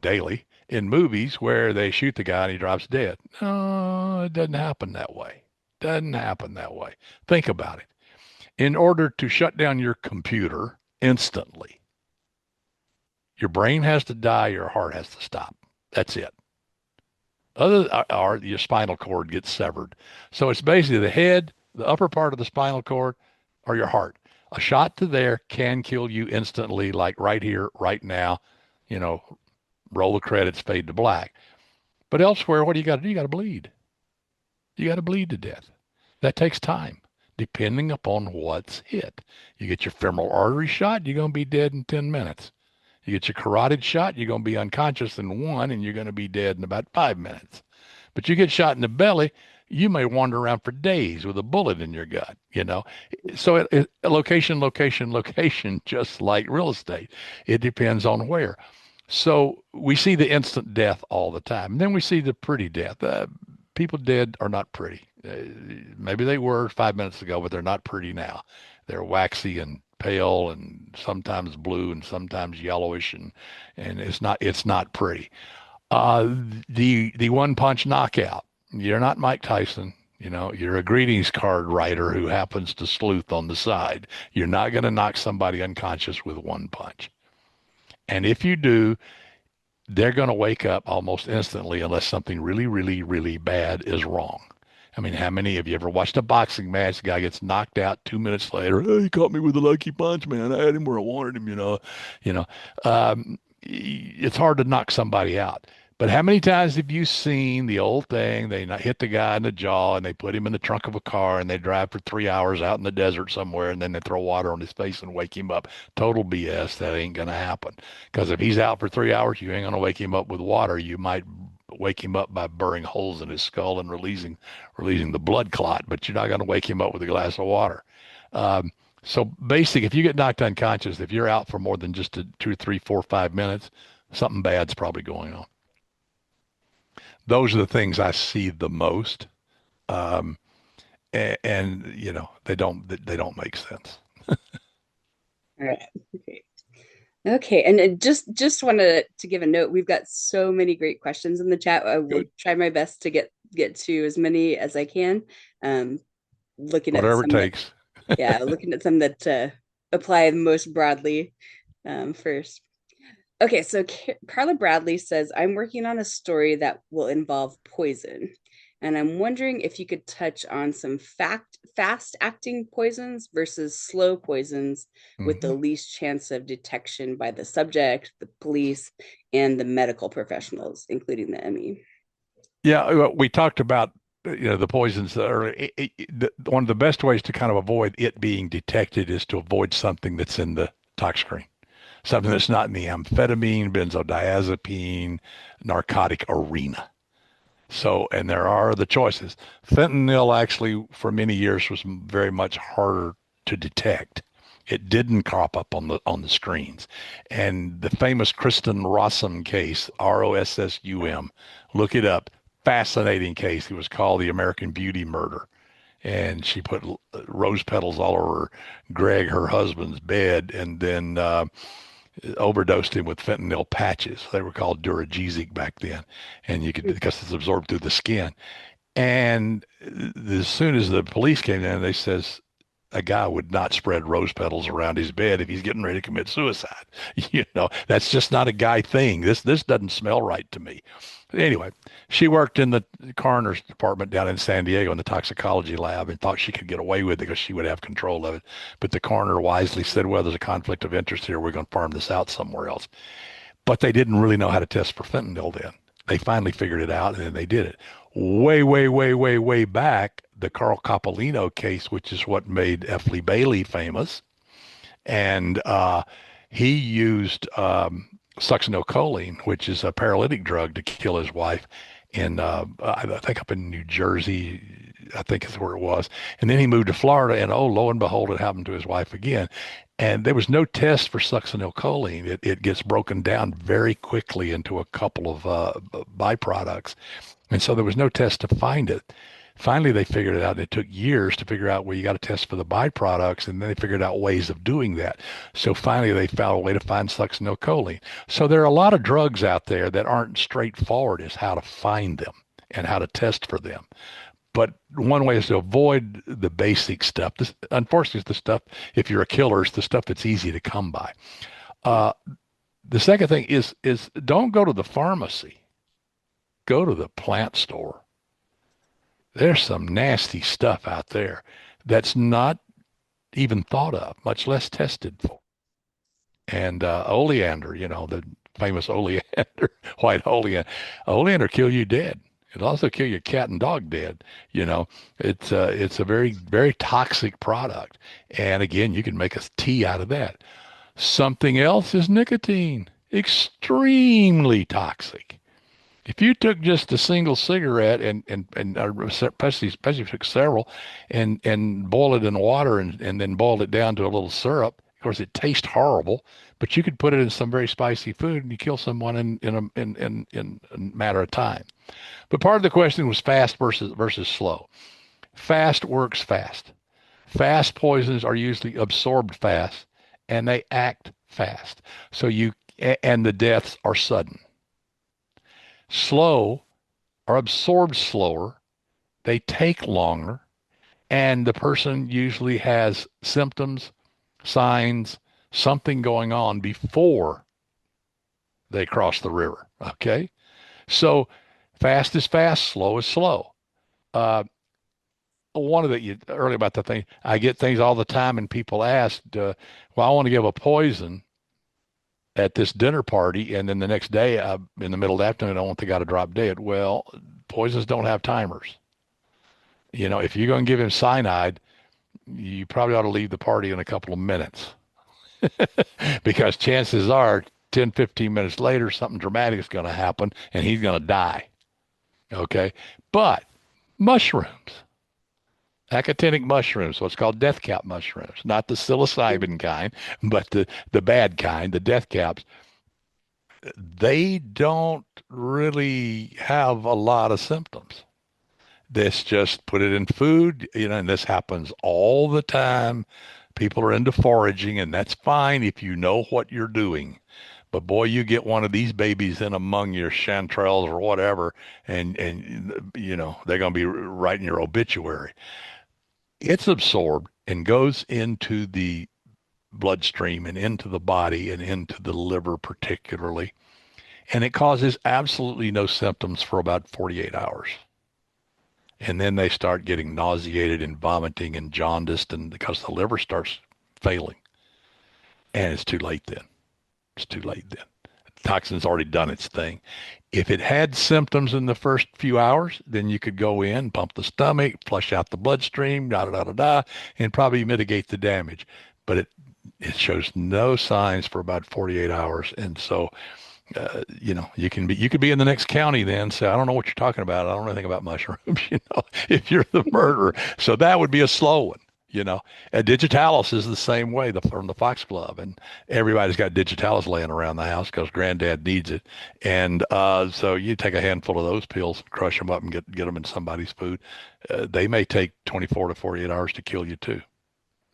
daily in movies where they shoot the guy and he drops dead? No, it doesn't happen that way. Doesn't happen that way. Think about it. In order to shut down your computer instantly, your brain has to die, your heart has to stop. That's it. Other or your spinal cord gets severed. So it's basically the head, the upper part of the spinal cord, or your heart. A shot to there can kill you instantly, like right here, right now. You know, roll the credits, fade to black. But elsewhere, what do you got to do? You got to bleed. You got to bleed to death. That takes time, depending upon what's hit. You get your femoral artery shot, you're going to be dead in 10 minutes. You get your carotid shot, you're going to be unconscious in 1, and you're going to be dead in about 5 minutes. But you get shot in the belly, you may wander around for days with a bullet in your gut, you know. So location, location, location, just like real estate. It depends on where. So we see the instant death all the time. And then we see the pretty death. People dead are not pretty. Maybe they were 5 minutes ago, but they're not pretty now. They're waxy and pale and sometimes blue and sometimes yellowish and it's not pretty. The one punch knockout. You're not Mike Tyson. You know, you're a greetings card writer who happens to sleuth on the side. You're not going to knock somebody unconscious with one punch. And if you do, they're going to wake up almost instantly unless something really, really, really bad is wrong. I mean, how many of you ever watched a boxing match? The guy gets knocked out 2 minutes later. Oh, he caught me with a lucky punch, man. I had him where I wanted him, you know. You know, it's hard to knock somebody out. But how many times have you seen the old thing? They hit the guy in the jaw and they put him in the trunk of a car and they drive for 3 hours out in the desert somewhere and then they throw water on his face and wake him up. Total BS. That ain't going to happen. Because if he's out for 3 hours, you ain't going to wake him up with water. You might wake him up by burning holes in his skull and releasing the blood clot, but you're not going to wake him up with a glass of water. Um, so basic, if you get knocked unconscious, if you're out for more than just 2, 3, 4, 5 minutes, something bad's probably going on. Those are the things I see the most. Um, and you know, they don't make sense. All right. Okay. Okay, and just wanted to give a note. We've got so many great questions in the chat. I will Good. try my best to get to as many as I can. Um, looking at Whatever it some that, takes. yeah, looking at some that apply most broadly first. Okay, so Carla Bradley says, I'm working on a story that will involve poison. And I'm wondering if you could touch on some fast acting poisons versus slow poisons with the Mhm. least chance of detection by the subject, the police, and the medical professionals, including the ME. Yeah, we talked about the poisons earlier. One of the best ways to kind of avoid it being detected is to avoid something that's in the tox screen, something that's not in the amphetamine, benzodiazepine, narcotic arena. So, and there are the choices. Fentanyl actually, for many years, was very much harder to detect. It didn't crop up on the screens. And the famous Kristen Rossum case, Rossum, look it up. Fascinating case. It was called the American Beauty murder. And she put rose petals all over Greg, her husband's bed, and then overdosed him with fentanyl patches. They were called Duragesic back then, and you could, because it's absorbed through the skin. And as soon as the police came in, they says a guy would not spread rose petals around his bed if he's getting ready to commit suicide. That's just not a guy thing. This doesn't smell right to me. Anyway, she worked in the coroner's department down in San Diego in the toxicology lab and thought she could get away with it because she would have control of it. But the coroner wisely said, well, there's a conflict of interest here. We're going to farm this out somewhere else. But they didn't really know how to test for fentanyl then. They finally figured it out, and then they did it. Way, way, way, way, way back, the Carl Coppolino case, which is what made F. Lee Bailey famous. And he used succinylcholine, which is a paralytic drug, to kill his wife in, I think up in New Jersey, I think is where it was. And then he moved to Florida, and oh, lo and behold, it happened to his wife again. And there was no test for succinylcholine. It gets broken down very quickly into a couple of byproducts. And so there was no test to find it. Finally, they figured it out. It took years to figure out, well, you got to test for the byproducts, and then they figured out ways of doing that. So finally, they found a way to find succinylcholine. So there are a lot of drugs out there that aren't straightforward as how to find them and how to test for them. But one way is to avoid the basic stuff. This, unfortunately, is the stuff, if you're a killer, it's the stuff that's easy to come by. The second thing is don't go to the pharmacy. Go to the plant store. There's some nasty stuff out there that's not even thought of, much less tested for. And oleander, the famous oleander, white oleander kill you dead. It'll also kill your cat and dog dead. It's a very, very toxic product. And again, you can make a tea out of that. Something else is nicotine, extremely toxic. If you took just a single cigarette and especially took several and boil it in water and then boiled it down to a little syrup, of course it tastes horrible, but you could put it in some very spicy food and you kill someone in a matter of time. But part of the question was fast versus slow. Fast works fast. Fast poisons are usually absorbed fast and they act fast. And the deaths are sudden. Slow are absorbed slower, they take longer, and the person usually has symptoms, signs, something going on before they cross the river. Okay? So fast is fast, slow is slow. One of the, earlier about the thing, I get things all the time, and people ask, well, I want to give a poison at this dinner party, and then the next day, in the middle of the afternoon, I want the guy to drop dead. Well, poisons don't have timers. If you're going to give him cyanide, you probably ought to leave the party in a couple of minutes because chances are 10, 15 minutes later, something dramatic is going to happen and he's going to die. Okay. But mushrooms, actinic mushrooms, what's called death cap mushrooms, not the psilocybin kind, but the bad kind, the death caps, they don't really have a lot of symptoms. This just put it in food, and this happens all the time. People are into foraging, and that's fine if you know what you're doing. But boy, you get one of these babies in among your chanterelles or whatever, and they're going to be writing your obituary. It's absorbed and goes into the bloodstream and into the body and into the liver particularly. And it causes absolutely no symptoms for about 48 hours. And then they start getting nauseated and vomiting and jaundiced, and because the liver starts failing. And it's too late then. It's too late then. The toxin's already done its thing. If it had symptoms in the first few hours, then you could go in, pump the stomach, flush out the bloodstream, and probably mitigate the damage. But it shows no signs for about 48 hours. And so, you could be in the next county then, say, I don't know what you're talking about. I don't know anything about mushrooms, if you're the murderer. So that would be a slow one. you know. Digitalis is the same way from the Fox Club, and everybody's got digitalis laying around the house because granddad needs it. And so you take a handful of those pills, crush them up, and get them in somebody's food. They may take 24 to 48 hours to kill you too.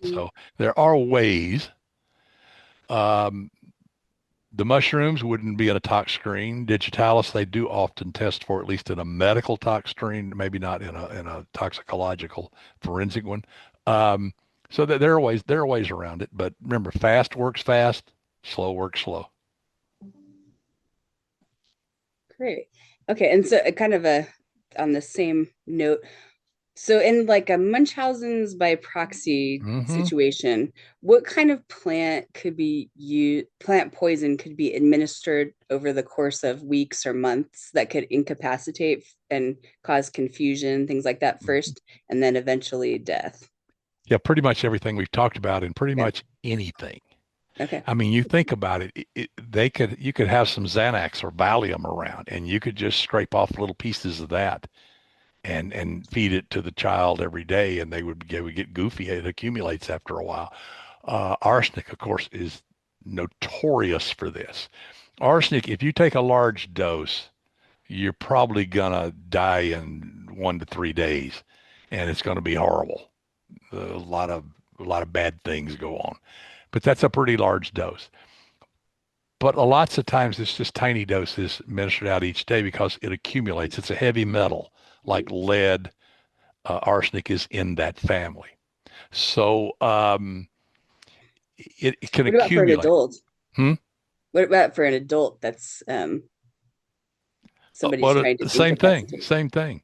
Mm. So there are ways. Um, the mushrooms wouldn't be in a tox screen. Digitalis, they do often test for, at least in a medical tox screen, maybe not in a toxicological forensic one. Um, so that there are ways around it. But remember, fast works fast, slow works slow. Great. Okay, and so kind of a on the same note, so in like a Munchausen's by proxy Hmm. situation, what kind of plant poison could be administered over the course of weeks or months that could incapacitate and cause confusion, things like that first, and then eventually death? Yeah, pretty much everything we've talked about, and pretty Okay. much anything. Okay. I mean, you think about it, you could have some Xanax or Valium around, and you could just scrape off little pieces of that and feed it to the child every day, and they would get goofy. It accumulates after a while. Arsenic, of course, is notorious for this. Arsenic, if you take a large dose, you're probably gonna die in 1 to 3 days, and it's gonna be horrible. A lot of bad things go on, but that's a pretty large dose. But lots of times it's just tiny doses administered out each day because it accumulates. It's a heavy metal like lead. Arsenic is in that family. So it can What about for an accumulate. adult? Hmm? What about for an adult that's somebody's Well, trying to the same thing, incapacitate? same thing.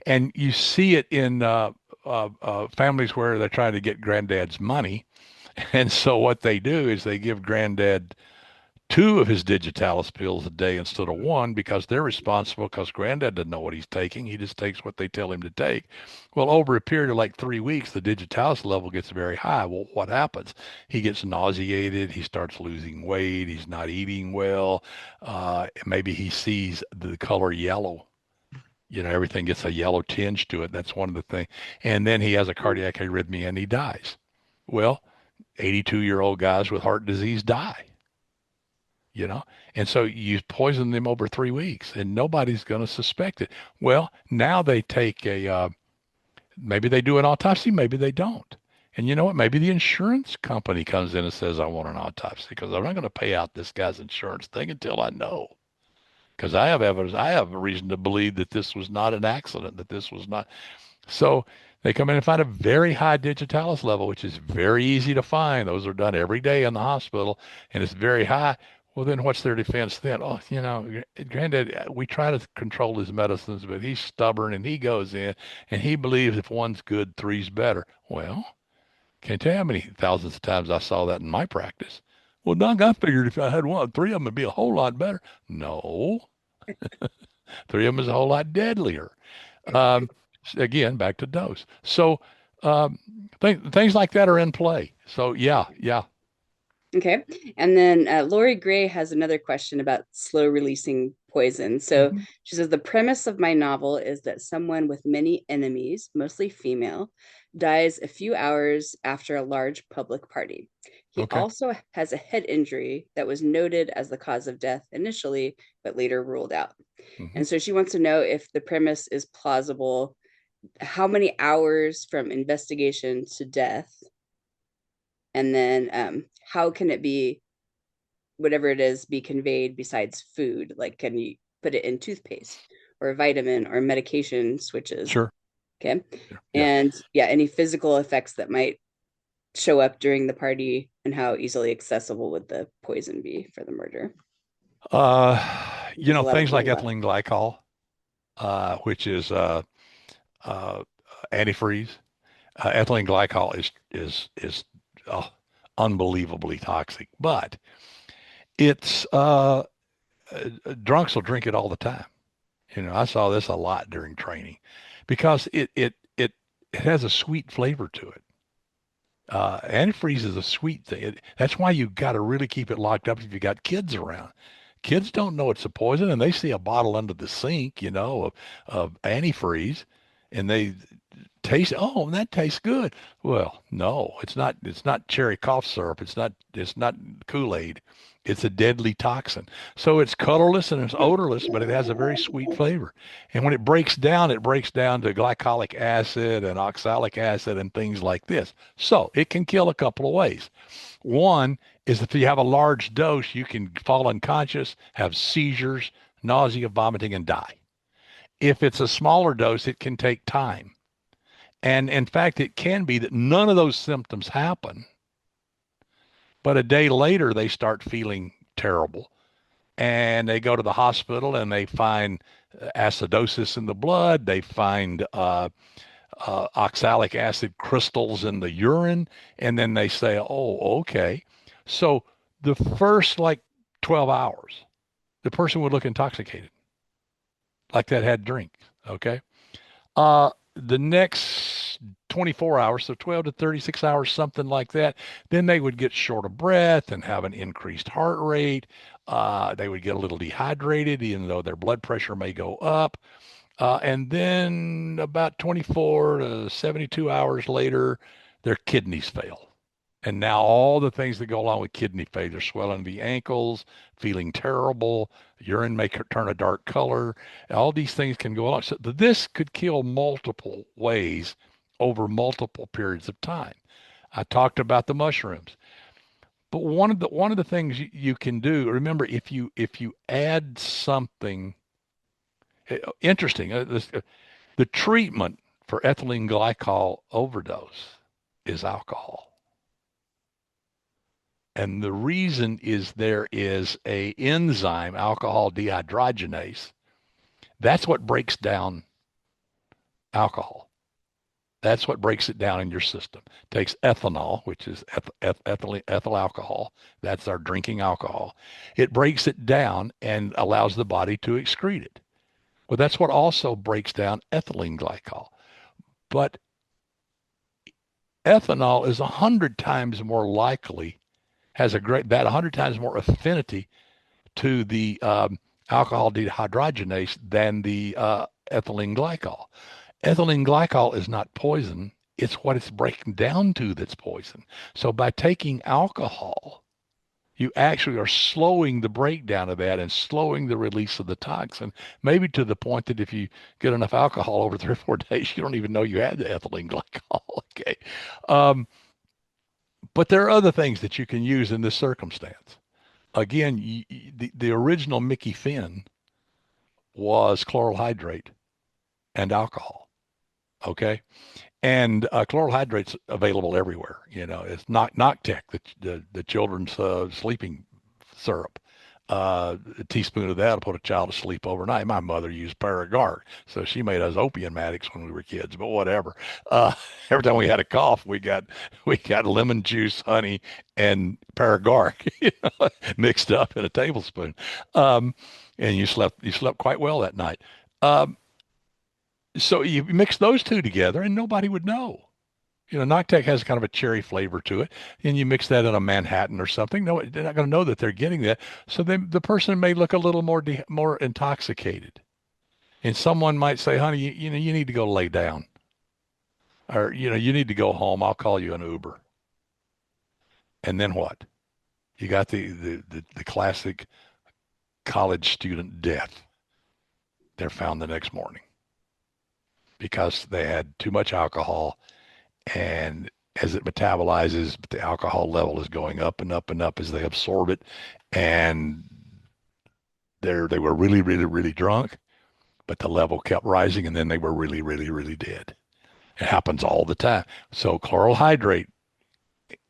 And you see it in families where they're trying to get granddad's money. And so what they do is they give granddad two of his digitalis pills a day instead of one because they're responsible because granddad doesn't know what he's taking. He just takes what they tell him to take. Well, over a period of like 3 weeks, the digitalis level gets very high. Well, what happens? He gets nauseated. He starts losing weight. He's not eating well. Maybe he sees the color yellow. Everything gets a yellow tinge to it. That's one of the things. And then he has a cardiac arrhythmia and he dies. Well, 82-year-old guys with heart disease die you know and so you poison them over 3 weeks and nobody's going to suspect it. Well, now they take a maybe they do an autopsy, maybe they don't. And you know what, maybe the insurance company comes in and says, I want an autopsy because I'm not going to pay out this guy's insurance thing until I know, because I have evidence, I have a reason to believe that this was not an accident, that this was not. So they come in and find a very high digitalis level, which is very easy to find. Those are done every day in the hospital, and it's very high. Well, then what's their defense then? Oh, granddad, we try to control his medicines, but he's stubborn and he goes in and he believes if one's good, three's better. Well, can't tell you how many thousands of times I saw that in my practice. Well, Doc, I figured if I had one, three of them would be a whole lot better. No, three of them is a whole lot deadlier. Um, Again, back to dose. So things like that are in play. So yeah, yeah. Okay. And then Lori Gray has another question about slow releasing poison. So Mhm. she says, the premise of my novel is that someone with many enemies, mostly female, dies a few hours after a large public party. He Okay. also has a head injury that was noted as the cause of death initially, but later ruled out. Hmm. And so she wants to know if the premise is plausible, how many hours from investigation to death, and then how can it be, whatever it is, be conveyed besides food? Like, can you put it in toothpaste or a vitamin or medication switches? Sure. Okay. Yeah. And yeah, any physical effects that might show up during the party, and how easily accessible would the poison be for the murder? There's a lot of Things like overlap. ethylene glycol, which is uh, antifreeze. Ethylene glycol is uh, unbelievably toxic, but it's drunks will drink it all the time. I saw this a lot during training because it has a sweet flavor to it. Antifreeze is a sweet thing. That's why you got to really keep it locked up if you got kids around. Kids don't know it's a poison, and they see a bottle under the sink, of antifreeze, and taste, oh, that tastes good. Well, no, it's not cherry cough syrup. It's not Kool-Aid. It's a deadly toxin. So it's colorless and it's odorless, but it has a very sweet flavor. And when it breaks down to glycolic acid and oxalic acid and things like this. So it can kill a couple of ways. One is if you have a large dose, you can fall unconscious, have seizures, nausea, vomiting, and die. If it's a smaller dose, it can take time. And in fact, it can be that none of those symptoms happen, but a day later they start feeling terrible. And they go to the hospital and they find acidosis in the blood. They find oxalic acid crystals in the urine. And then they say, oh, okay. So the first like 12 hours, the person would look intoxicated, like that had drink. Okay. The next 24 hours, so 12 to 36 hours, something like that, then they would get short of breath and have an increased heart rate. They would get a little dehydrated, even though their blood pressure may go up. And then about 24 to 72 hours later, their kidneys fail. And now all the things that go along with kidney failure, swelling of the ankles, feeling terrible, urine may turn a dark color. All these things can go along. So this could kill multiple ways over multiple periods of time. I talked about the mushrooms, but one of the things you can do, remember, if you add something interesting, the treatment for ethylene glycol overdose is alcohol. And the reason is there is a enzyme, alcohol dehydrogenase. That's what breaks down alcohol. That's what breaks it down in your system. It takes ethanol, which is ethyl alcohol. That's our drinking alcohol. It breaks it down and allows the body to excrete it. Well, that's what also breaks down ethylene glycol. But ethanol is 100 times more likely, has a 100 times more affinity to the alcohol dehydrogenase than the ethylene glycol. Ethylene glycol is not poison. It's what it's breaking down to that's poison. So by taking alcohol, you actually are slowing the breakdown of that and slowing the release of the toxin, maybe to the point that if you get enough alcohol over 3 or 4 days, you don't even know you had the ethylene glycol. Okay. Um, but there are other things that you can use in this circumstance. Again, the original Mickey Finn was chloral hydrate and alcohol. Okay. And chloral hydrate's available everywhere. You know, it's Noctec, the children's sleeping syrup. A teaspoon of that will put a child to sleep overnight. My mother used Paragard, so she made us opium addicts when we were kids. But whatever. Uh, every time we had a cough, we got lemon juice, honey, and Paragard mixed up in a tablespoon. Um, and you slept quite well that night. Um, so you mix those two together, and nobody would know. You know, Noctec has kind of a cherry flavor to it, and you mix that in a Manhattan or something. No, they're not going to know that they're getting that. So then the person may look a little more intoxicated, and someone might say, "Honey, you know, you need to go lay down, or you know, you need to go home. I'll call you an Uber." And then what? You got the classic college student death. They're found the next morning because they had too much alcohol, and as it metabolizes, the alcohol level is going up and up and up as they absorb it, and they were really, really, really drunk, but the level kept rising, and then they were really, really, really dead. It happens all the time. So chloral hydrate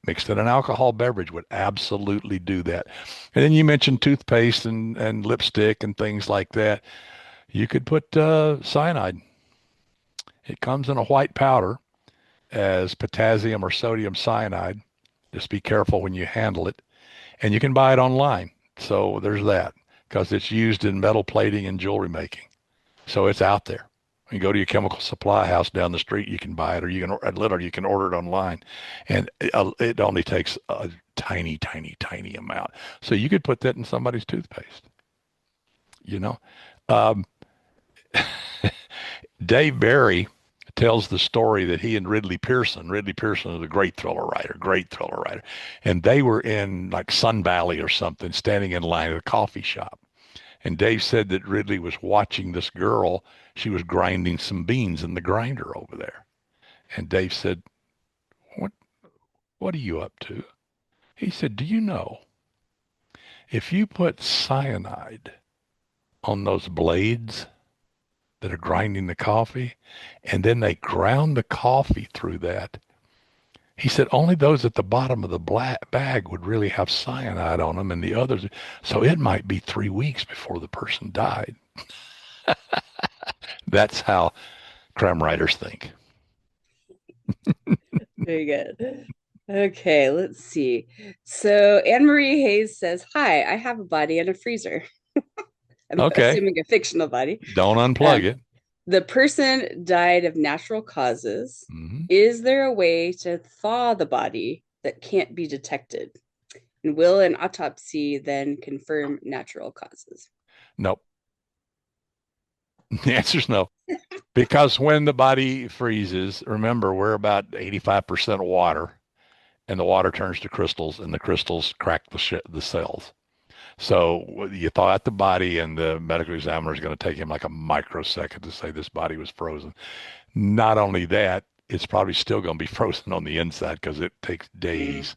mixed in an alcohol beverage would absolutely do that. And then you mentioned toothpaste and lipstick and things like that. You could put cyanide. It comes in a white powder as potassium or sodium cyanide. Just be careful when you handle it. And you can buy it online. So there's that, because it's used in metal plating and jewelry making. So it's out there. You go to your chemical supply house down the street, you can buy it, or you can order it online. And it only takes a tiny, tiny, tiny amount. So you could put that in somebody's toothpaste, you know. Um, Dave Barry tells the story that he and Ridley Pearson is a great thriller writer, and they were in like Sun Valley or something, standing in line at a coffee shop. And Dave said that Ridley was watching this girl. She was grinding some beans in the grinder over there. And Dave said, "What, what are you up to?" He said, "Do you know if you put cyanide on those blades that are grinding the coffee, and then they ground the coffee through that," he said, "only those at the bottom of the bag would really have cyanide on them, and the others, so it might be 3 weeks before the person died." That's how crime writers think. Very good. Okay, let's see. So Anne Marie Hayes says, "Hi, I have a body and a freezer." I'm Okay, assuming a fictional body. don't unplug Um, it. the person died of natural causes. Hmm. Is there a way to thaw the body that can't be detected? And will an autopsy then confirm natural causes? Nope. The answer's no. Because when the body freezes, remember, we're about 85% water, and the water turns to crystals, and the crystals crack the cells. So you thaw out the body, and the medical examiner is going to take him like a microsecond to say this body was frozen. Not only that, it's probably still going to be frozen on the inside because it takes days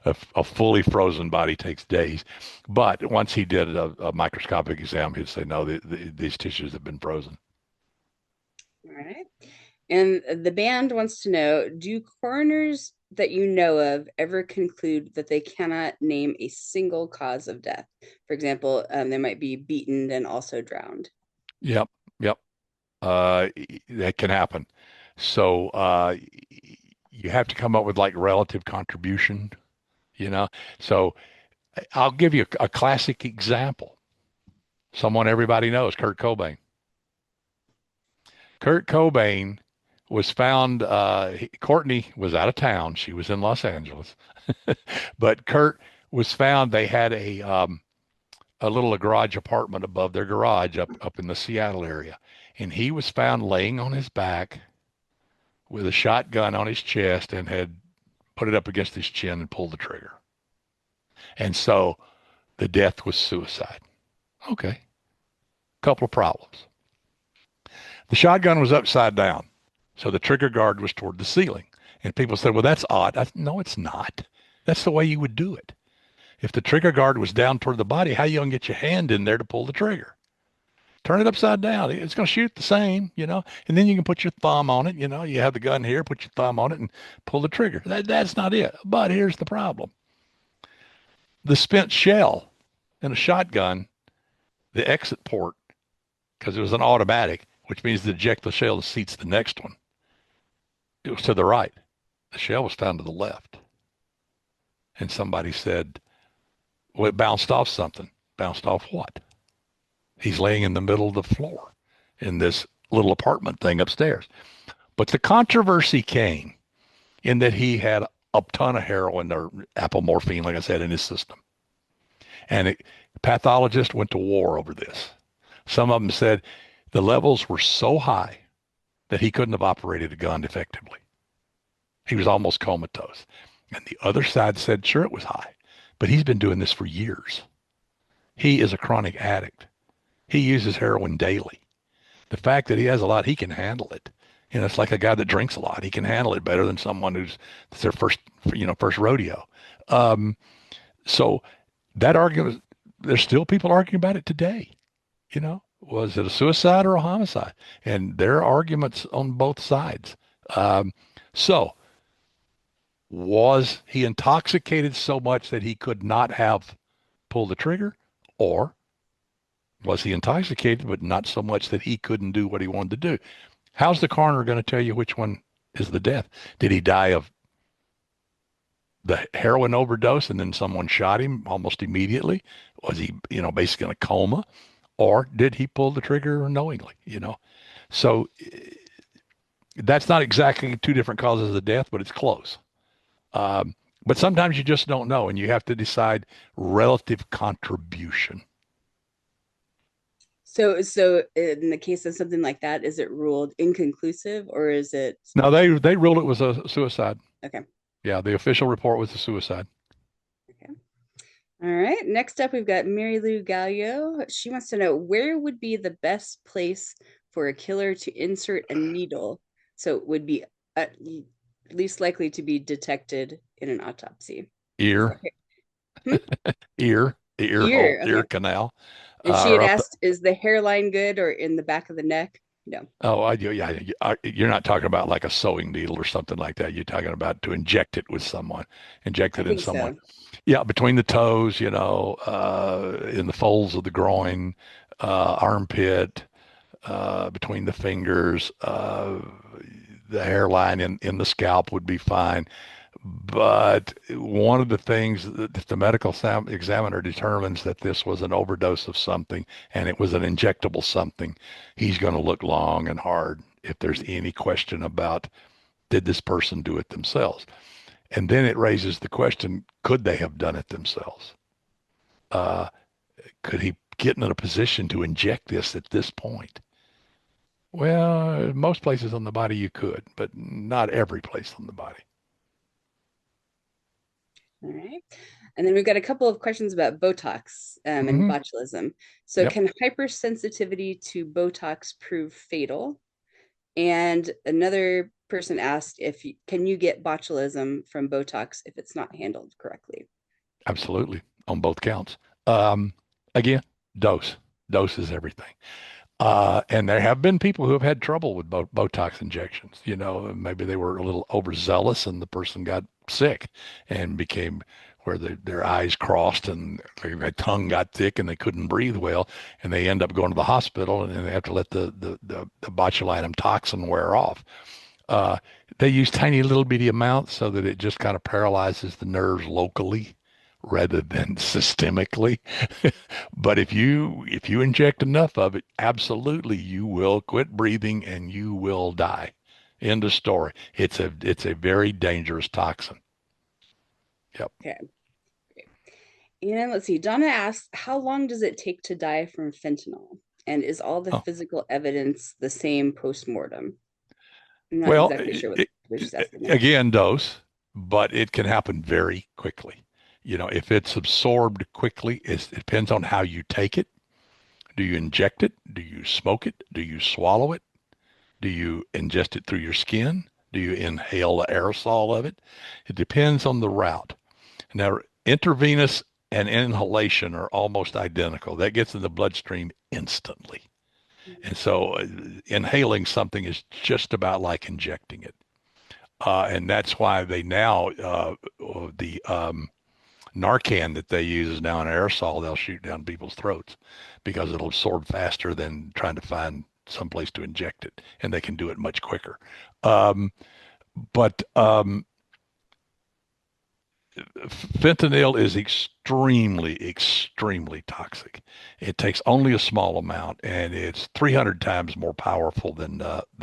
a fully frozen body takes days. But once he did a microscopic exam, he'd say, no, these tissues have been frozen. All right. And the band wants to know, do coroners that you know of ever conclude that they cannot name a single cause of death? For example, they might be beaten and also drowned. Yep, yep. That can happen. So you have to come up with like relative contribution, you know. So I'll give you a classic example. Someone everybody knows, Kurt Cobain. Kurt Cobain was found, Courtney was out of town. She was in Los Angeles. But Kurt was found, they had a little garage apartment above their garage up in the Seattle area. And he was found laying on his back with a shotgun on his chest and had put it up against his chin and pulled the trigger. And so the death was suicide. Okay. Couple of problems. The shotgun was upside down, so the trigger guard was toward the ceiling. And people said, well, that's odd. No, it's not. That's the way you would do it. If the trigger guard was down toward the body, how you going to get your hand in there to pull the trigger? Turn it upside down. It's going to shoot the same, and then you can put your thumb on it. You have the gun here, put your thumb on it and pull the trigger. That's not it. But here's the problem. The spent shell in a shotgun, the exit port, because it was an automatic, which means to eject the shell seats the next one. It was to the right. The shell was found to the left. And somebody said, well, it bounced off something. Bounced off what? He's laying in the middle of the floor in this little apartment thing upstairs. But the controversy came in that he had a ton of heroin or apomorphine, like I said, in his system. And pathologists went to war over this. Some of them said the levels were so high that he couldn't have operated a gun effectively. He was almost comatose. And the other side said, sure, it was high, but he's been doing this for years. He is a chronic addict. He uses heroin daily. The fact that he has a lot, he can handle it. It's like a guy that drinks a lot. He can handle it better than someone that's their first rodeo. So that argument, there's still people arguing about it today. Was it a suicide or a homicide? And there are arguments on both sides. So was he intoxicated so much that he could not have pulled the trigger? Or was he intoxicated, but not so much that he couldn't do what he wanted to do? How's the coroner going to tell you which one is the death? Did he die of the heroin overdose and then someone shot him almost immediately? Was he, basically in a coma? Or did he pull the trigger knowingly, So that's not exactly two different causes of death, but it's close. But sometimes you just don't know, and you have to decide relative contribution. So in the case of something like that, is it ruled inconclusive or is it No, they ruled it was a suicide. okay? Yeah, the official report was a suicide. Okay. All right. Next up, we've got Mary Lou Gallio. She wants to know where would be the best place for a killer to insert a needle so it would be at least likely to be detected in an autopsy. So, Ear, hmm? ear hole, Ear. ear Okay. canal, And she had or up. asked, is the hairline good or in the back of the neck? No, Oh, yeah, you're not talking about like a sewing needle or something like that. You're talking about to inject it with someone, inject I it in think someone. so. Yeah, between the toes, in the folds of the groin, armpit, between the fingers, the hairline in the scalp would be fine. But one of the things that if the medical examiner determines that this was an overdose of something and it was an injectable something, he's going to look long and hard if there's any question about did this person do it themselves? And then it raises the question, could they have done it themselves? Uh, could he get in a position to inject this at this point? Well, most places on the body you could, but not every place on the body. All right. And then we've got a couple of questions about Botox and Hmm. botulism. So, Yep, can hypersensitivity to Botox prove fatal? And another person asked if can you get botulism from Botox if it's not handled correctly? absolutely, on both counts. Um, Again, dose. Dose is everything. And there have been people who have had trouble with Botox injections. Maybe they were a little overzealous and the person got sick and became where their eyes crossed and their tongue got thick and they couldn't breathe well. And they end up going to the hospital and then they have to let the botulinum toxin wear off. Uh, they use tiny little bitty amounts so that it just kind of paralyzes the nerves locally rather than systemically. But if you inject enough of it, absolutely you will quit breathing and you will die. End of story. It's a very dangerous toxin. Yep. Okay, great. And let's see. Donna asks, how long does it take to die from fentanyl? And is all the Oh, physical evidence the same post-mortem? I'm not well, exactly sure what she's asking there. again, dose, but it can happen very quickly. If it's absorbed quickly, it depends on how you take it. Do you inject it? Do you smoke it? Do you swallow it? Do you ingest it through your skin? Do you inhale the aerosol of it? It depends on the route. Now, intravenous and inhalation are almost identical. That gets in the bloodstream instantly. And so inhaling something is just about like injecting it. And that's why they now, the Narcan that they use is now an aerosol they'll shoot down people's throats because it'll absorb faster than trying to find some place to inject it, and they can do it much quicker. Um, but fentanyl is extremely, extremely toxic. It takes only a small amount, and it's 300 times more powerful than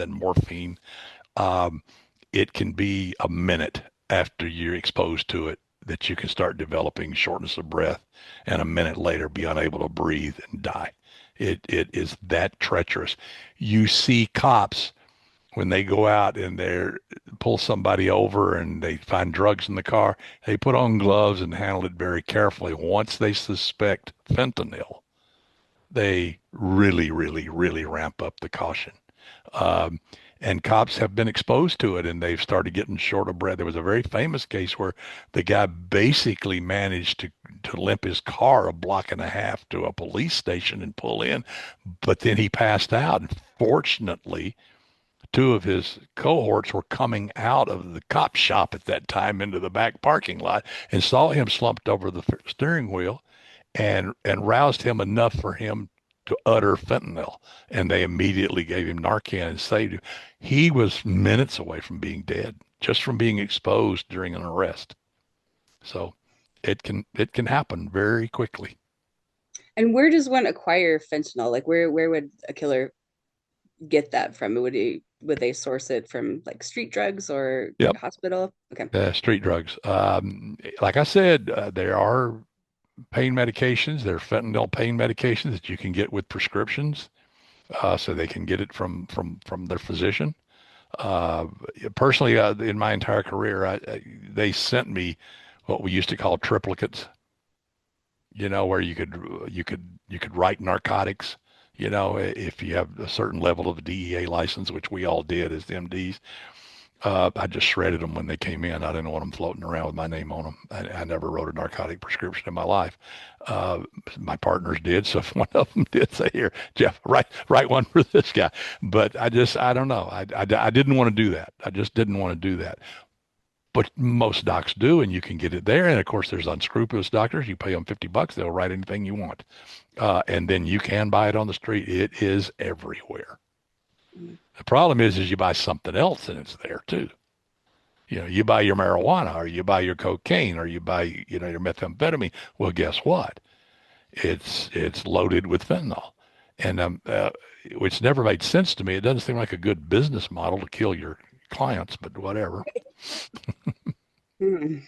morphine. Um, it can be a minute after you're exposed to it that you can start developing shortness of breath, and a minute later be unable to breathe and die. It is that treacherous. You see cops when they go out and they pull somebody over and they find drugs in the car, they put on gloves and handle it very carefully. Once they suspect fentanyl, they really, really, really ramp up the caution. Um, and cops have been exposed to it and they've started getting short of breath. There was a very famous case where the guy basically managed to limp his car a block and a half to a police station and pull in, but then he passed out. And fortunately, two of his cohorts were coming out of the cop shop at that time into the back parking lot and saw him slumped over the steering wheel and roused him enough for him to utter fentanyl. And they immediately gave him Narcan and saved him. He was minutes away from being dead just from being exposed during an arrest. So it can happen very quickly. And where does one acquire fentanyl? Like where would a killer get that from? Would they source it from like street drugs or like Yep. a hospital? Okay. Street drugs. Like I said, there are pain medications. They're fentanyl pain medications that you can get with prescriptions, so they can get it from their physician. Uh, Personally, in my entire career, they sent me what we used to call triplicates. Where you could write narcotics. If you have a certain level of DEA license, which we all did as MDs. I just shredded them when they came in. I didn't want them floating around with my name on them. I never wrote a narcotic prescription in my life. Uh, my partners did. So if one of them did, say, here, Jeff, write one for this guy. But I don't know. I didn't want to do that. I just didn't want to do that. But most docs do, and you can get it there. And of course, there's unscrupulous doctors. You pay them $50, they'll write anything you want. And then you can buy it on the street. It is everywhere. The problem is you buy something else and it's there too. You buy your marijuana or you buy your cocaine or you buy, your methamphetamine. Well, guess what? It's loaded with fentanyl. And which never made sense to me. It doesn't seem like a good business model to kill your clients, but whatever. Hmm.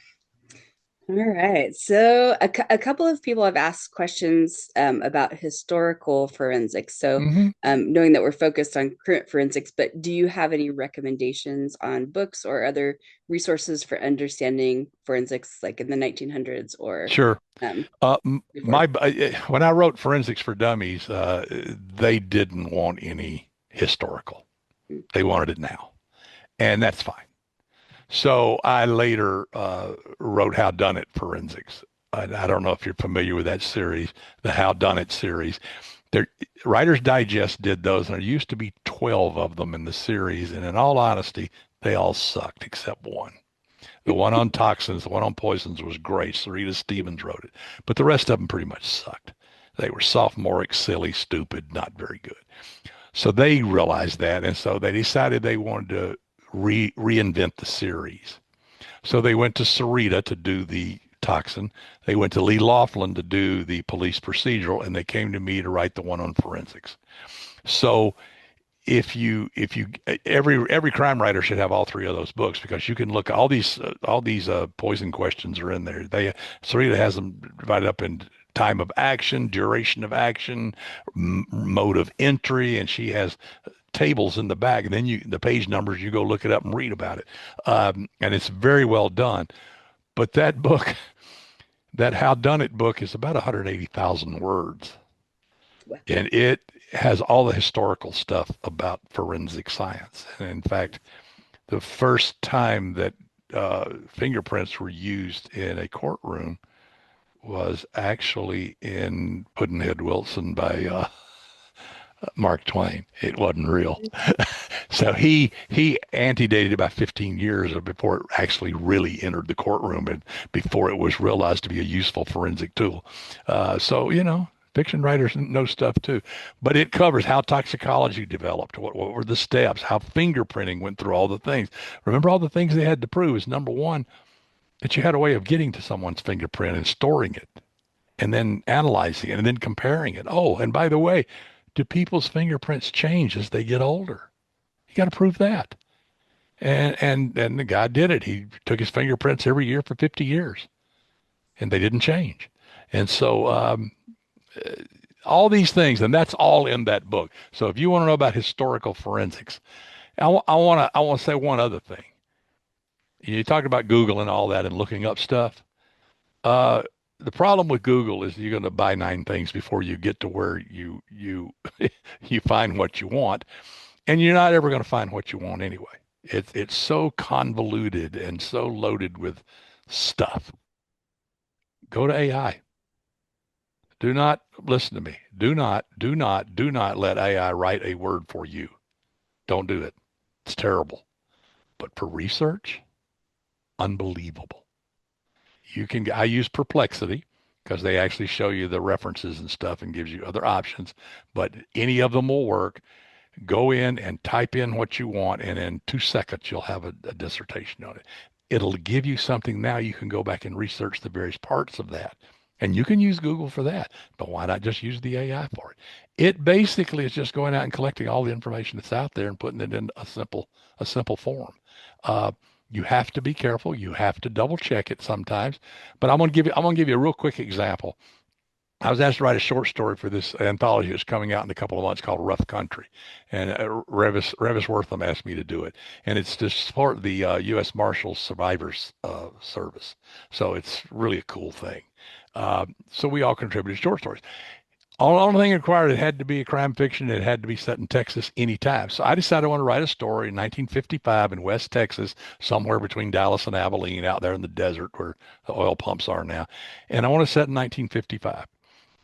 All right. So a couple of people have asked questions about historical forensics. So hmm knowing that we're focused on current forensics, but do you have any recommendations on books or other resources for understanding forensics, like in the 1900s or Sure. before? When I wrote Forensics for Dummies, they didn't want any historical. Mm. They wanted it now, and that's fine. So I later wrote How Done It Forensics. I don't know if you're familiar with that series, the How Done It series. There, Writer's Digest did those, and there used to be 12 of them in the series. And in all honesty, they all sucked except one. The one on toxins, the one on poisons was great. Sarita Stevens wrote it, but the rest of them pretty much sucked. They were sophomoric, silly, stupid, not very good. So they realized that, and so they decided they wanted to reinvent the series. So they went to Sarita to do the toxin. They went to Lee Laughlin to do the police procedural, and they came to me to write the one on forensics. So if you every crime writer should have all three of those books, because you can look all these poison questions are in there. Sarita has them divided up in time of action, duration of action, mode of entry, and she has tables in the back, and then the page numbers, you go look it up and read about it. And it's very well done. But that book, that How Done It book, is about 180,000 words, Well, and it has all the historical stuff about forensic science. And in fact, the first time that fingerprints were used in a courtroom was actually in Pudd'nhead Wilson by Mark Twain. It wasn't real. So he antedated about 15 years before it actually really entered the courtroom and before it was realized to be a useful forensic tool. So fiction writers know stuff too, but it covers how toxicology developed, what were the steps, how fingerprinting went through all the things. Remember, all the things they had to prove is, number one, that you had a way of getting to someone's fingerprint and storing it and then analyzing it and then comparing it. Oh, and by the way, do people's fingerprints change as they get older? You got to prove that. And the guy did it. He took his fingerprints every year for 50 years, and they didn't change. And so all these things, and that's all in that book. So if you want to know about historical forensics, I want to say one other thing. You talked about Google and all that and looking up stuff. Uh, the problem with Google is you're going to buy 9 things before you get to where you you find what you want, and you're not ever going to find what you want anyway. It's so convoluted and so loaded with stuff. Go to AI. Do not listen to me. Do not let AI write a word for you. Don't do it. It's terrible. But for research, unbelievable. I use Perplexity because they actually show you the references and stuff and gives you other options, but any of them will work. Go in and type in what you want, and in 2 seconds, you'll have a dissertation on it. It'll give you something. Now you can go back and research the various parts of that. And you can use Google for that, but why not just use the AI for it? It basically is just going out and collecting all the information that's out there and putting it in a simple form. Uh, You have to be careful. You have to double check it sometimes. But I'm gonna give you a real quick example. I was asked to write a short story for this anthology that's coming out in a couple of months called Rough Country. And Revis Wortham asked me to do it. And it's to support the U.S. Marshals Survivors Service. So it's really a cool thing. So we all contributed short stories. Only thing required, it had to be a crime fiction. It had to be set in Texas anytime. So I decided I want to write a story in 1955 in West Texas, somewhere between Dallas and Abilene, out there in the desert where the oil pumps are now. And I want to set in 1955.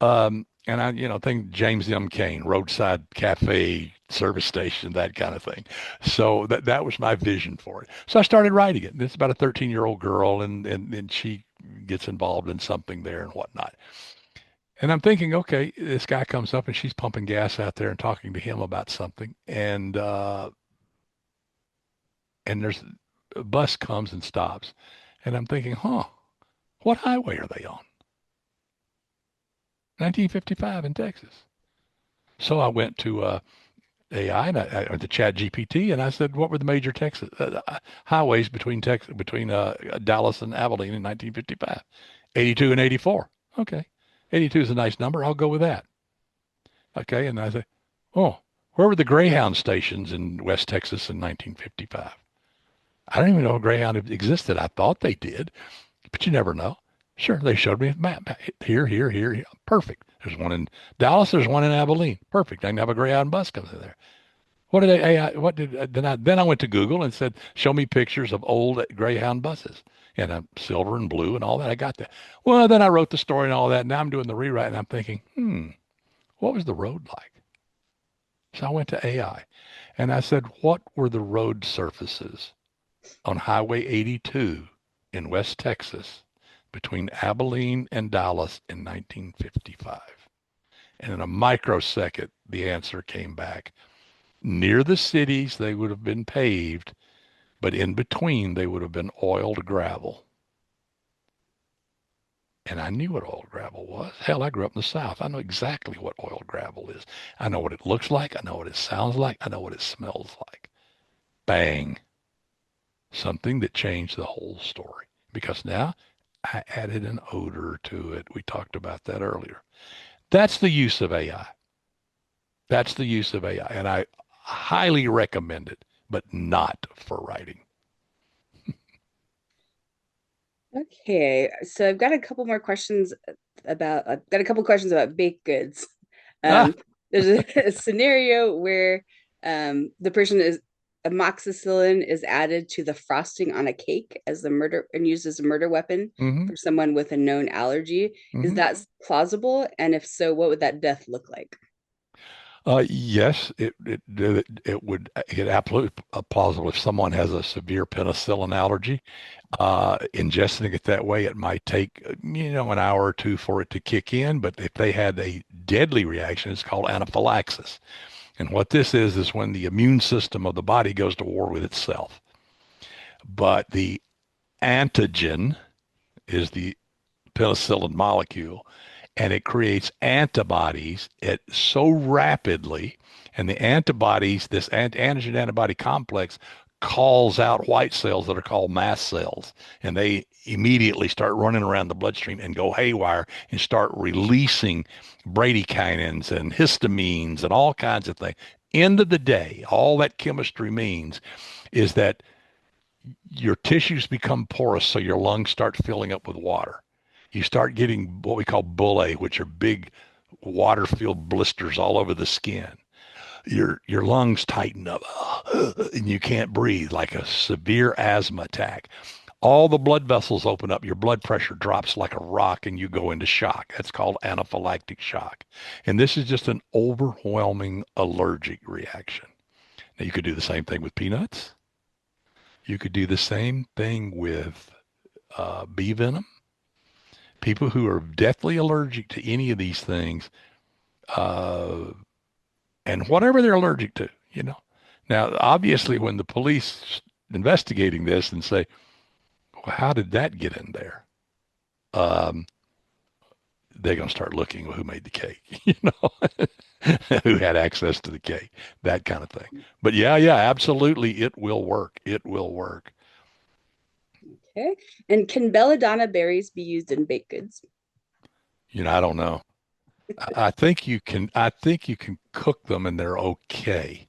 And I, think James M. Cain, roadside cafe, service station, that kind of thing. So that was my vision for it. So I started writing it. It's about a 13-year-old girl, and she gets involved in something there and whatnot. And I'm thinking, okay, this guy comes up and she's pumping gas out there and talking to him about something, and there's a bus comes and stops, and I'm thinking, what highway are they on? 1955 in Texas. So I went to AI and I went to Chat GPT and I said, what were the major Texas highways between Dallas and Abilene in 1955? 82 and 84. Okay. 82 is a nice number. I'll go with that. Okay. And I said, oh, where were the Greyhound stations in West Texas in 1955? I don't even know if Greyhound existed. I thought they did, but you never know. Sure, they showed me a map. Here, here, here, here. Perfect. There's one in Dallas. There's one in Abilene. Perfect. I can have a Greyhound bus come through there. What did AI? What did then I went to Google and said, show me pictures of old Greyhound buses and silver and blue and all that. I got that. Well, then I wrote the story and all that. Now I'm doing the rewrite and I'm thinking, what was the road like? So I went to AI and I said, what were the road surfaces on Highway 82 in West Texas between Abilene and Dallas in 1955? And in a microsecond, the answer came back. Near the cities, they would have been paved, but in between, they would have been oiled gravel. And I knew what oiled gravel was. Hell, I grew up in the South. I know exactly what oiled gravel is. I know what it looks like. I know what it sounds like. I know what it smells like. Bang. Something that changed the whole story. Because now I added an odor to it. We talked about that earlier. That's the use of AI. That's the use of AI. And I highly recommend it, but not for writing. Okay, so I've got a couple more questions I've got a couple questions about baked goods. Ah, Um, there's a scenario where the person is amoxicillin is added to the frosting on a cake as the murder and used as a murder weapon mm-hmm, for someone with a known allergy. Is mm-hmm. that plausible? And if so, what would that death look like? Yes, it would get absolutely plausible if someone has a severe penicillin allergy. Ingesting it that way, it might take, an hour or two for it to kick in. But if they had a deadly reaction, it's called anaphylaxis. And what this is when the immune system of the body goes to war with itself. But the antigen is the penicillin molecule, and it creates antibodies so rapidly. And the antibodies, this antigen antibody complex, calls out white cells that are called mast cells. And they immediately start running around the bloodstream and go haywire and start releasing bradykinins and histamines and all kinds of things. End of the day, all that chemistry means is that your tissues become porous, so your lungs start filling up with water. You start getting what we call bullae, which are big water-filled blisters all over the skin. Your lungs tighten up and you can't breathe, like a severe asthma attack. All the blood vessels open up, your blood pressure drops like a rock, and you go into shock. That's called anaphylactic shock. And this is just an overwhelming allergic reaction. Now, you could do the same thing with peanuts. You could do the same thing with bee venom. People who are deathly allergic to any of these things, uh, and whatever they're allergic to. Now, obviously, when the police investigating this and say, well, how did that get in there? Um, they're going to start looking who made the cake, who had access to the cake, that kind of thing. But yeah, absolutely, it will work. It will work. Okay. And can belladonna berries be used in baked goods? I don't know. I think you can. I think you can cook them and they're okay,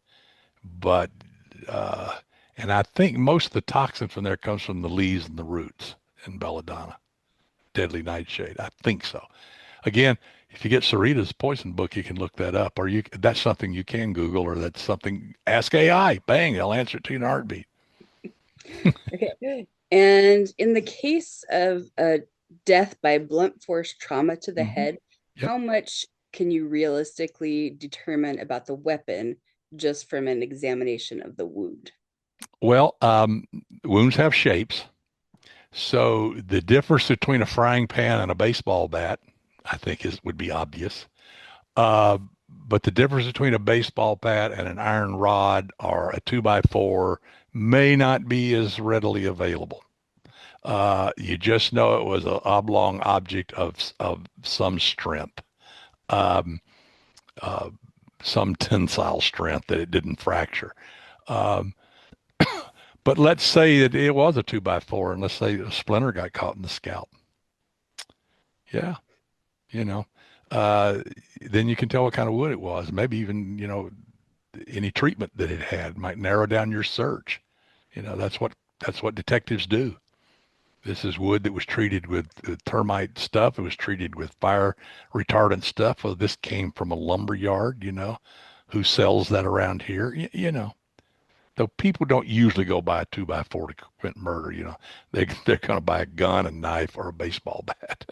but uh, and I think most of the toxin from there comes from the leaves and the roots in belladonna, deadly nightshade. I think so. Again, if you get Sarita's poison book, you can look that up, or that's something you can Google, or that's something ask AI. Bang, they'll answer it to you in a heartbeat. Okay. And in the case of a death by blunt force trauma to the Hmm. head, Yep. how much can you realistically determine about the weapon just from an examination of the wound? Well, wounds have shapes. So the difference between a frying pan and a baseball bat, I think, is would be obvious. But the difference between a baseball bat and an iron rod or a 2x4 may not be as readily available. You just know it was an oblong object of some strength, um, uh, some tensile strength that it didn't fracture. Um, but let's say that it was a 2x4, and let's say a splinter got caught in the scalp. Yeah, you know, uh, then you can tell what kind of wood it was. Maybe even, any treatment that it had might narrow down your search. That's what detectives do. This is wood that was treated with termite stuff. It was treated with fire retardant stuff. Well, this came from a lumber yard, who sells that around here. Though people don't usually go buy a 2x4 to commit murder, they're going to buy a gun, a knife, or a baseball bat.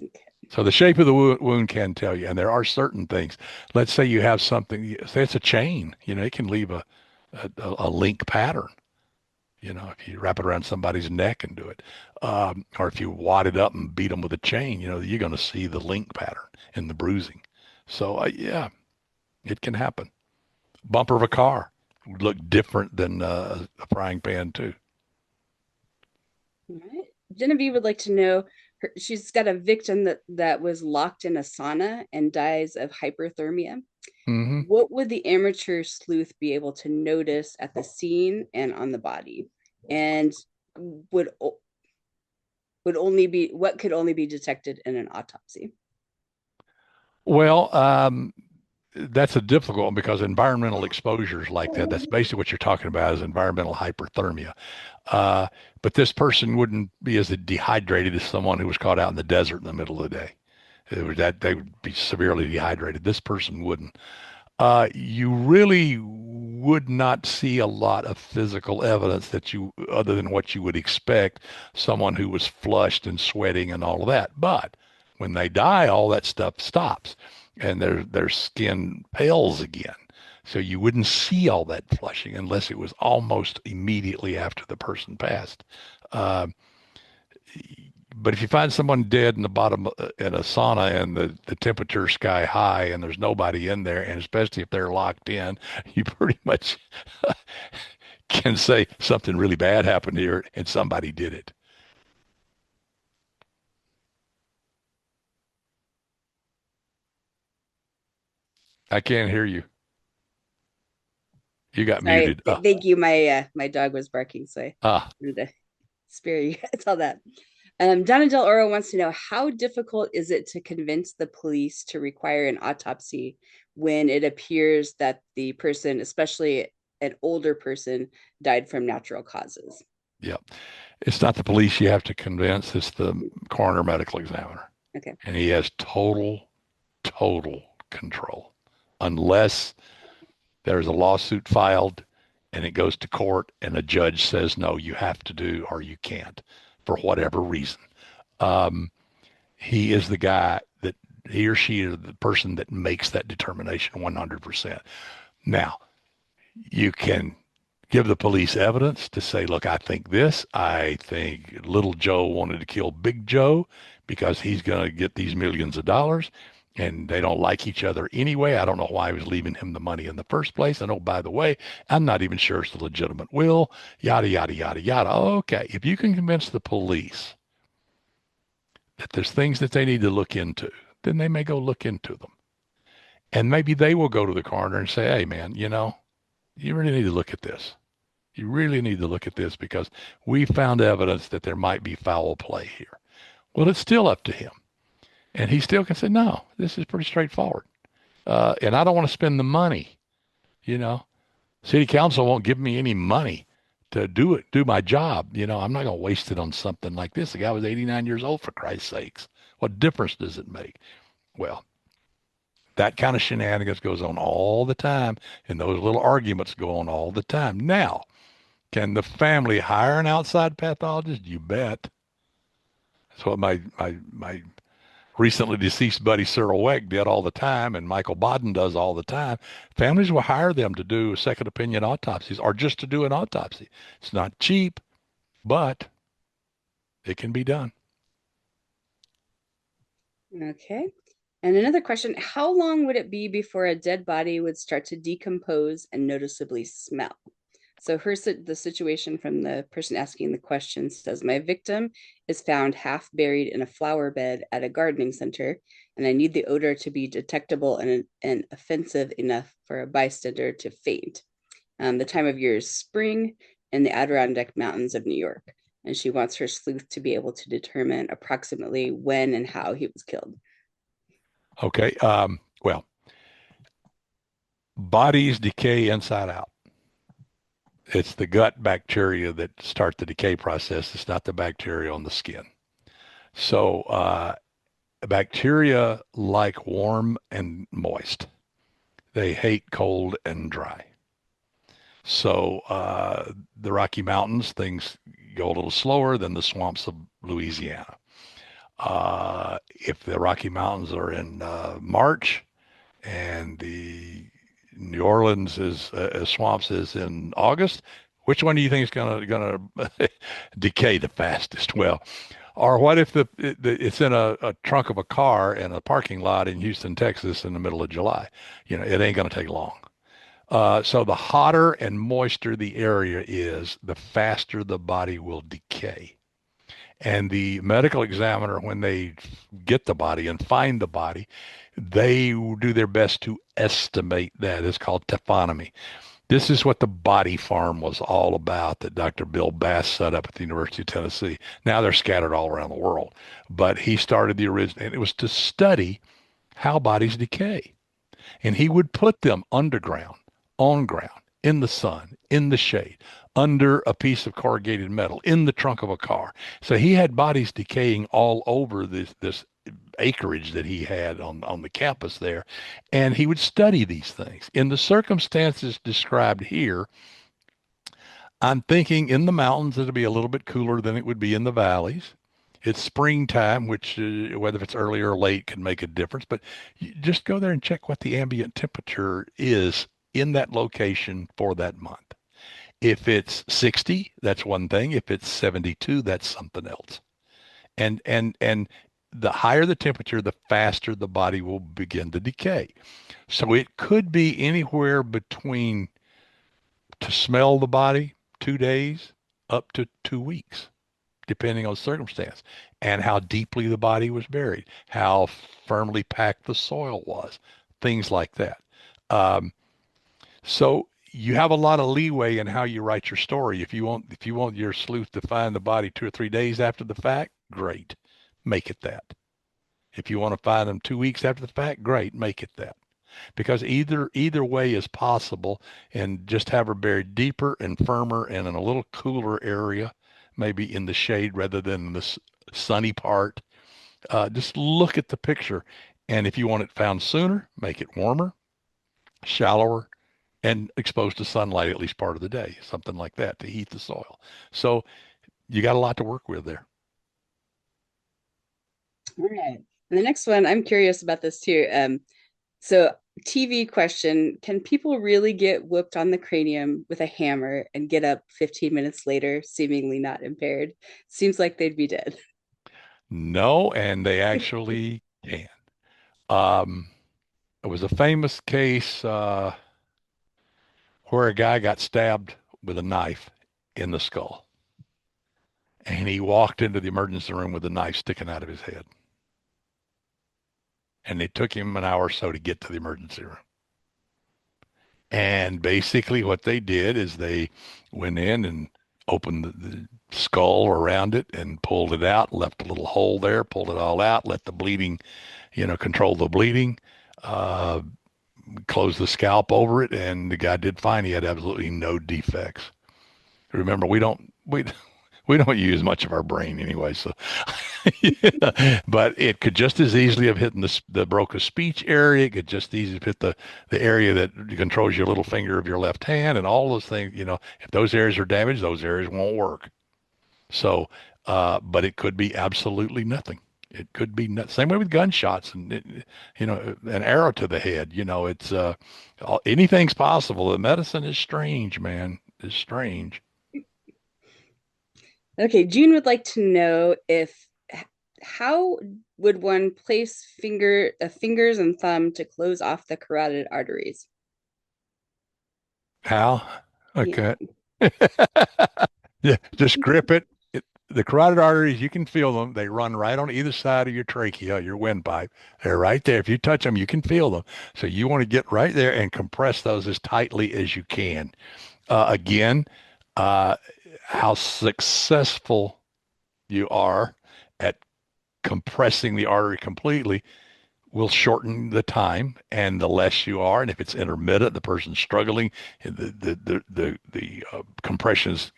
Okay. So the shape of the wound can tell you, and there are certain things. Let's say you have something, say it's a chain, it can leave a link pattern. If you wrap it around somebody's neck and do it, or if you wad it up and beat them with a chain, you're going to see the link pattern in the bruising. So yeah, it can happen. Bumper of a car would look different than a frying pan too. All right. Genevieve would like to know she's got a victim that was locked in a sauna and dies of hyperthermia. Hmm. What would the amateur sleuth be able to notice at the scene and on the body? And would would only be what could only be detected in an autopsy? Well, that's a difficult one because environmental exposures like that, that's basically what you're talking about is environmental hyperthermia. Uh, but this person wouldn't be as dehydrated as someone who was caught out in the desert in the middle of the day. That they would be severely dehydrated. This person wouldn't. You really would not see a lot of physical evidence other than what you would expect, someone who was flushed and sweating and all of that. But when they die, all that stuff stops and their skin pales again. So you wouldn't see all that flushing unless it was almost immediately after the person passed. Uh, but if you find someone dead in the bottom in a sauna and the temperature's sky high and there's nobody in there, and especially if they're locked in, you pretty much can say something really bad happened here and somebody did it. I can't hear you. You got Sorry, muted. thank you. My dog was barking, so I Ah, wanted to spare you guys all that. Donna Del Oro wants to know how difficult is it to convince the police to require an autopsy when it appears that the person, especially an older person, died from natural causes? yeah. It's not the police you have to convince, it's the coroner medical examiner. Okay. And he has total control unless there's a lawsuit filed and it goes to court and a judge says, no, you have to do or you can't for whatever reason. Um, he is the guy that he or she is the person that makes that determination 100%. Now, you can give the police evidence to say, look, I think this. I think little Joe wanted to kill Big Joe because he's going to get these millions of dollars and they don't like each other anyway. I don't know why he was leaving him the money in the first place. And oh, by the way, I'm not even sure it's a legitimate will, yada, yada, yada, yada. Okay, if you can convince the police that there's things that they need to look into, then they may go look into them. And maybe they will go to the coroner and say, hey, man, you really need to look at this. You really need to look at this because we found evidence that there might be foul play here. Well, it's still up to him. And he still can say, no, this is pretty straightforward. And I don't want to spend the money, you know. City council won't give me any money to do my job. I'm not going to waste it on something like this. The guy was 89 years old, for Christ's sakes. What difference does it make? Well, that kind of shenanigans goes on all the time, and those little arguments go on all the time. Now, can the family hire an outside pathologist? You bet. That's what my recently deceased buddy Cyril Weck did all the time, and Michael Bodden does all the time. Families will hire them to do second opinion autopsies or just to do an autopsy. It's not cheap, but it can be done. Okay. And another question, how long would it be before a dead body would start to decompose and noticeably smell? So the situation from the person asking the question says, my victim is found half buried in a flower bed at a gardening center, and I need the odor to be detectable and offensive enough for a bystander to faint. The time of year is spring in the Adirondack Mountains of New York, and she wants her sleuth to be able to determine approximately when and how he was killed. Okay. Well, bodies decay inside out. It's the gut bacteria that start the decay process. It's not the bacteria on the skin. So bacteria like warm and moist. They hate cold and dry. So the Rocky Mountains, things go a little slower than the swamps of Louisiana. If the Rocky Mountains are in March and the New Orleans is swamps is in August, which one do you think is gonna decay the fastest? Well, or what if it's in a trunk of a car in a parking lot in Houston, Texas, in the middle of July? It ain't gonna take long. So the hotter and moister the area is, the faster the body will decay. And the medical examiner, when they get the body and find the body, they do their best to estimate that. It's called taphonomy. This is what the body farm was all about that Dr. Bill Bass set up at the University of Tennessee. Now they're scattered all around the world, but he started the original, and it was to study how bodies decay. And he would put them underground, on ground, in the sun, in the shade, under a piece of corrugated metal, in the trunk of a car. So he had bodies decaying all over this acreage that he had on the campus there. And he would study these things. In the circumstances described here, I'm thinking in the mountains, it'll be a little bit cooler than it would be in the valleys. It's springtime, which whether it's early or late can make a difference. But you just go there and check what the ambient temperature is in that location for that month. If it's 60, that's one thing. If it's 72, that's something else. And the higher the temperature, the faster the body will begin to decay. So it could be anywhere between, to smell the body, 2 days up to 2 weeks, depending on circumstance and how deeply the body was buried, how firmly packed the soil was, things like that. Um, so you have a lot of leeway in how you write your story. If you want your sleuth to find the body 2 or 3 days after the fact, great, make it that. If you want to find them 2 weeks after the fact, great, make it that. Because either way is possible, and just have her buried deeper and firmer and in a little cooler area, maybe in the shade rather than the sunny part. Just look at the picture, and if you want it found sooner, make it warmer, shallower, and exposed to sunlight at least part of the day, something like that to heat the soil. So you got a lot to work with there. All right. And the next one, I'm curious about this too. So TV question, can people really get whooped on the cranium with a hammer and get up 15 minutes later, seemingly not impaired? Seems like they'd be dead. No, and they actually can. Um, it was a famous case where a guy got stabbed with a knife in the skull, and he walked into the emergency room with a knife sticking out of his head. And it took him an hour or so to get to the emergency room. And basically what they did is they went in and opened the skull around it and pulled it out, left a little hole there, pulled it all out, let the bleeding, control the bleeding, uh, closed the scalp over it, and the guy did fine. He had absolutely no defects. Remember, we don't use much of our brain anyway, so yeah. But it could just as easily have hit the Broca speech area. It could just easily hit the area that controls your little finger of your left hand and all those things. If those areas are damaged, those areas won't work. So, but it could be absolutely nothing. It could be not, same way with gunshots and an arrow to the head. It's anything's possible. The medicine is strange, man. It's strange. Okay, June would like to know how would one place fingers and thumb to close off the carotid arteries? How? Yeah. Okay. Yeah, just grip it. The carotid arteries, you can feel them. They run right on either side of your trachea, your windpipe. They're right there. If you touch them, you can feel them. So you want to get right there and compress those as tightly as you can. Again, uh, how successful you are at compressing the artery completely will shorten the time, and the less you are, and if it's intermittent, the person's struggling, the compression is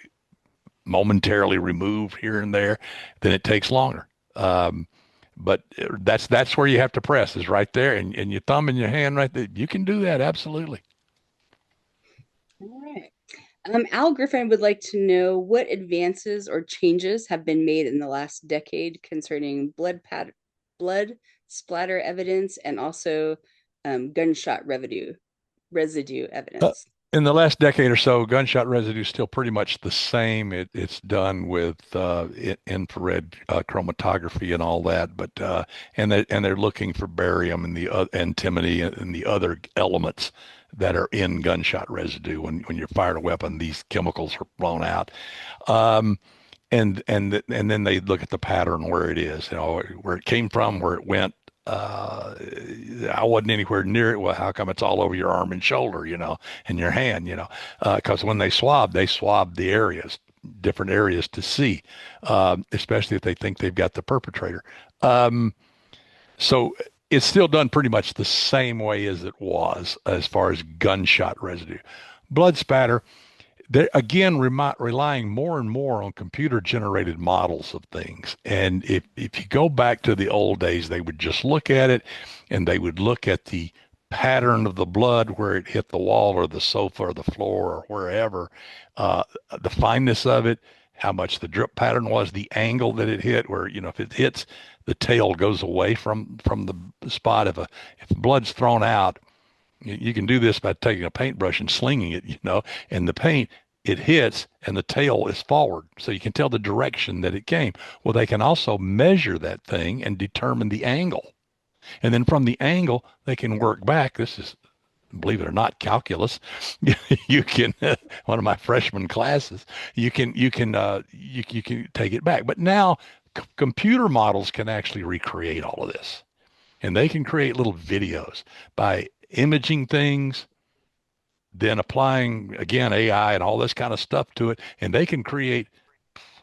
momentarily removed here and there, then it takes longer. Um, but that's where you have to press is right there, and your thumb in your hand right there. You can do that absolutely. All right. Al Griffin would like to know what advances or changes have been made in the last decade concerning blood splatter evidence and also gunshot residue Uh, evidence. in the last decade or so, gunshot residue is still pretty much the same. It's done with infrared chromatography and all that, but they're looking for barium and the antimony and the other elements that are in gunshot residue. When you're fired a weapon, these chemicals are blown out. Um, and then they look at the pattern where it is, where it came from, where it went. I wasn't anywhere near it. Well, how come it's all over your arm and shoulder, and your hand, because when they swab the areas, different areas to see, especially if they think they've got the perpetrator. Um, so it's still done pretty much the same way as it was as far as gunshot residue. Blood spatter, they're again relying more and more on computer generated models of things. And if you go back to the old days, they would just look at it and they would look at the pattern of the blood where it hit the wall or the sofa or the floor or wherever, uh, the fineness of it, how much the drip pattern was, the angle that it hit, where, if it hits, the tail goes away from the spot. If blood's thrown out, you can do this by taking a paintbrush and slinging it, and the paint, it hits and the tail is forward. So you can tell the direction that it came. Well, they can also measure that thing and determine the angle. And then from the angle, they can work back. This is, believe it or not, calculus. You can, one of my freshman classes, you can take it back. But now computer models can actually recreate all of this. And they can create little videos by imaging things, then applying again AI and all this kind of stuff to it, and they can create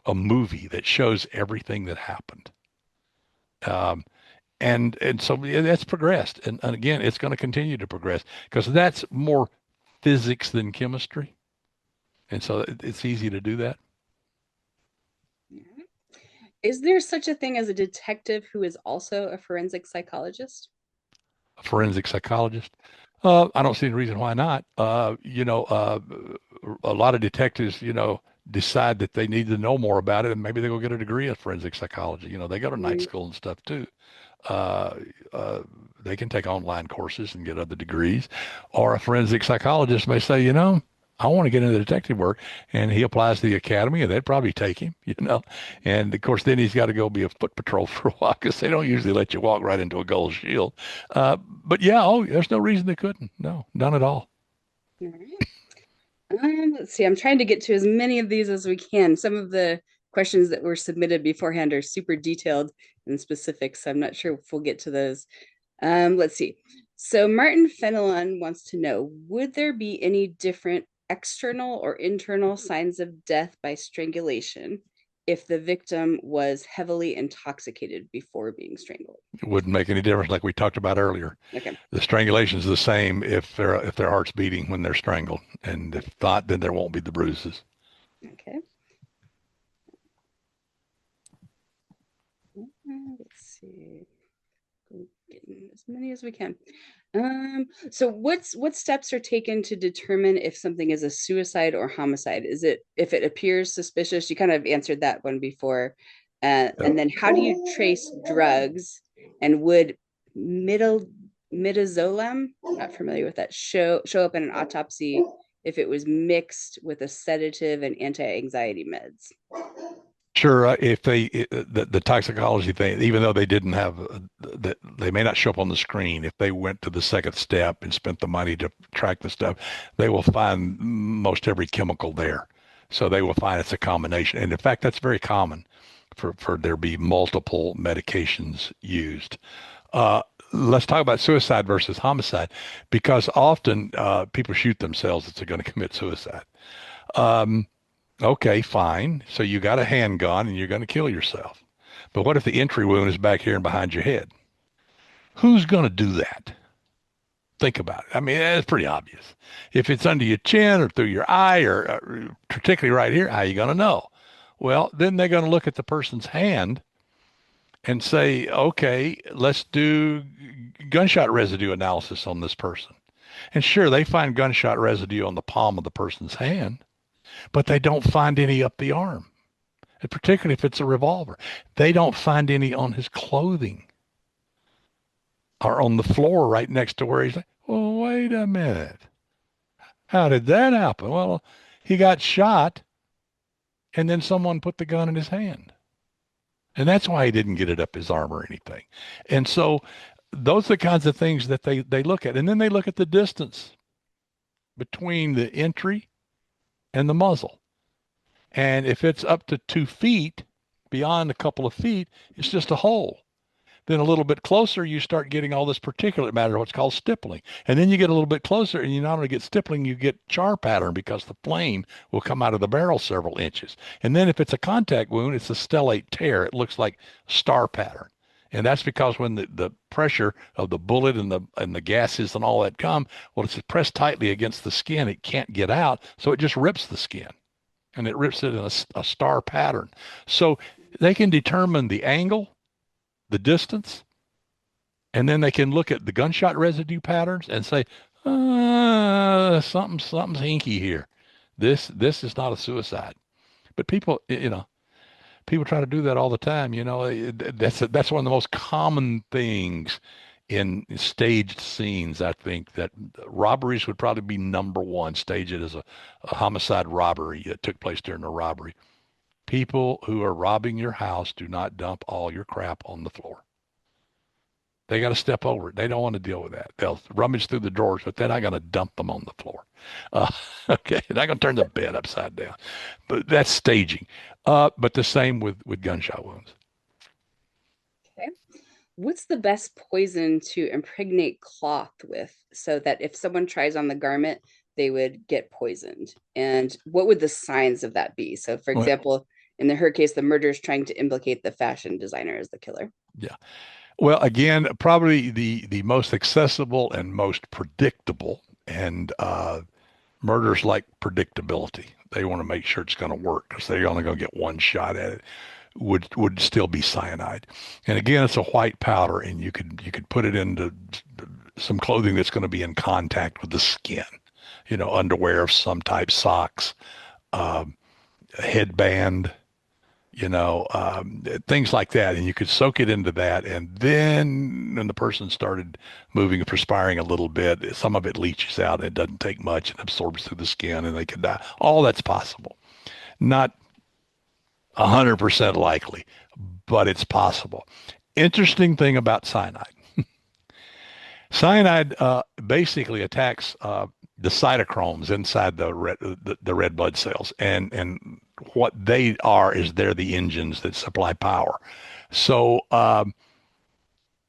a movie that shows everything that happened. Um, and so yeah, that's progressed, and again, it's going to continue to progress because that's more physics than chemistry, and so it's easy to do that. Is there such a thing as a detective who is also a forensic psychologist? A forensic psychologist. I don't see any reason why not. A lot of detectives, decide that they need to know more about it, and maybe they go get a degree in forensic psychology. They go to night Mm. school and stuff too. Uh, uh, they can take online courses and get other degrees. Or a forensic psychologist may say, I want to get into detective work, and he applies to the academy, and they'd probably take him. And of course, then he's got to go be a foot patrol for a while because they don't usually let you walk right into a gold shield. But yeah, there's no reason they couldn't. No, none at all. All right. Let's see. I'm trying to get to as many of these as we can. Some of the questions that were submitted beforehand are super detailed and specific, so I'm not sure if we'll get to those. Let's see. So Martin Fenelon wants to know, would there be any different external or internal signs of death by strangulation if the victim was heavily intoxicated before being strangled? It wouldn't make any difference, like we talked about earlier. Okay. The strangulation is the same if their heart's beating when they're strangled, and if not, then there won't be the bruises. Okay. Let's see. Getting as many as we can. So what steps are taken to determine if something is a suicide or homicide? Is it if it appears suspicious? You kind of answered that one before. And then how do you trace drugs? And would middle midazolam, not familiar with that, show up in an autopsy if it was mixed with a sedative and anti-anxiety meds? Sure, if the toxicology thing, even though they didn't have they may not show up on the screen. If they went to the second step and spent the money to track the stuff, they will find most every chemical there. So they will find it's a combination, and in fact, that's very common for there be multiple medications used. Uh, let's talk about suicide versus homicide, because often people shoot themselves if they're going to commit suicide. Um, Okay, fine. So you got a handgun and you're going to kill yourself. But what if the entry wound is back here and behind your head? Who's going to do that? Think about it. I mean, it's pretty obvious. If it's under your chin or through your eye or particularly right here, how are you going to know? Well, then they're going to look at the person's hand and say, okay, let's do gunshot residue analysis on this person. And sure, they find gunshot residue on the palm of the person's hand, but they don't find any up the arm. And particularly if it's a revolver. They don't find any on his clothing or on the floor right next to where he's like, well, wait a minute. How did that happen? Well, he got shot and then someone put the gun in his hand. And that's why he didn't get it up his arm or anything. And so those are the kinds of things that they look at. And then they look at the distance between the entry and the muzzle. And if it's up to 2 feet, beyond a couple of feet, it's just a hole. Then a little bit closer, you start getting all this particulate matter, what's called stippling. And then you get a little bit closer, and you not only get stippling, you get char pattern because the flame will come out of the barrel several inches. And then if it's a contact wound, it's a stellate tear. It looks like star pattern. And that's because when the pressure of the bullet and the gases and all that come, well, it's pressed tightly against the skin. It can't get out, so it just rips the skin. And it rips it in a star pattern. So they can determine the angle, the distance, and then they can look at the gunshot residue patterns and say, something's hinky here. This is not a suicide. But people try to do that all the time. That's one of the most common things in staged scenes. I think that robberies would probably be number one. Stage it as a homicide robbery that took place during a robbery. People who are robbing your house do not dump all your crap on the floor. They got to step over it. They don't want to deal with that. They'll rummage through the drawers, but they're not going to dump them on the floor. Okay, they're not going to turn the bed upside down. But that's staging. But the same with gunshot wounds. Okay. What's the best poison to impregnate cloth with so that if someone tries on the garment, they would get poisoned? And what would the signs of that be? So, for Well, example, in her case, the murderer is trying to implicate the fashion designer as the killer. yeah. Well, again, probably the most accessible and most predictable, and murders like predictability. They want to make sure it's going to work because they're only going to get one shot at it. Would still be cyanide, and again, it's a white powder, and you could put it into some clothing that's going to be in contact with the skin. Underwear of some type, socks, a headband, things like that. And you could soak it into that. And then when the person started moving and perspiring a little bit, some of it leaches out. It doesn't take much and absorbs through the skin and they could die. All that's possible. Not 100% likely, but it's possible. Interesting thing about cyanide. Cyanide basically attacks the cytochromes inside the red blood cells, and what they are is they're the engines that supply power. So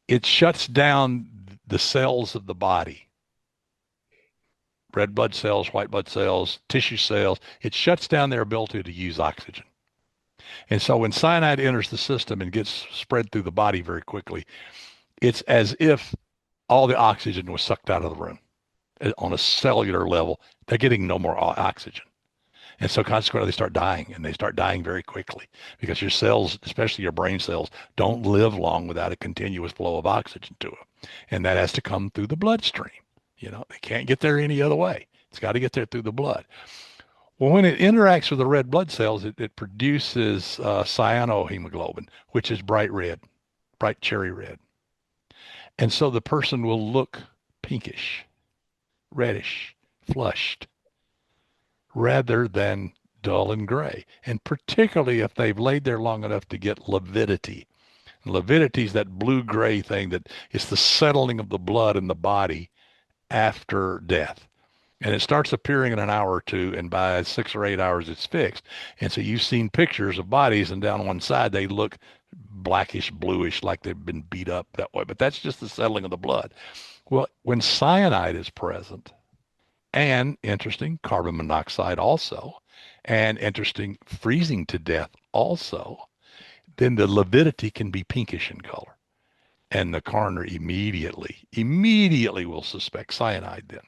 it shuts down the cells of the body, red blood cells, white blood cells, tissue cells, it shuts down their ability to use oxygen. And so when cyanide enters the system and gets spread through the body very quickly, it's as if all the oxygen was sucked out of the room on a cellular level. They're getting no more oxygen. And so consequently, they start dying, and they start dying very quickly because your cells, especially your brain cells, don't live long without a continuous flow of oxygen to them. And that has to come through the bloodstream. They can't get there any other way. It's got to get there through the blood. Well, when it interacts with the red blood cells, it produces cyanohemoglobin, which is bright red, bright cherry red. And so the person will look pinkish, reddish, flushed, rather than dull and gray. And particularly if they've laid there long enough to get lividity. And lividity is that blue-gray thing that is the settling of the blood in the body after death. And it starts appearing in an hour or two, and by 6 or 8 hours, it's fixed. And so you've seen pictures of bodies, and down one side, they look blackish, bluish, like they've been beat up that way. But that's just the settling of the blood. Well, when cyanide is present, and interesting, carbon monoxide also, and interesting, freezing to death also, then the lividity can be pinkish in color. And the coroner immediately will suspect cyanide then.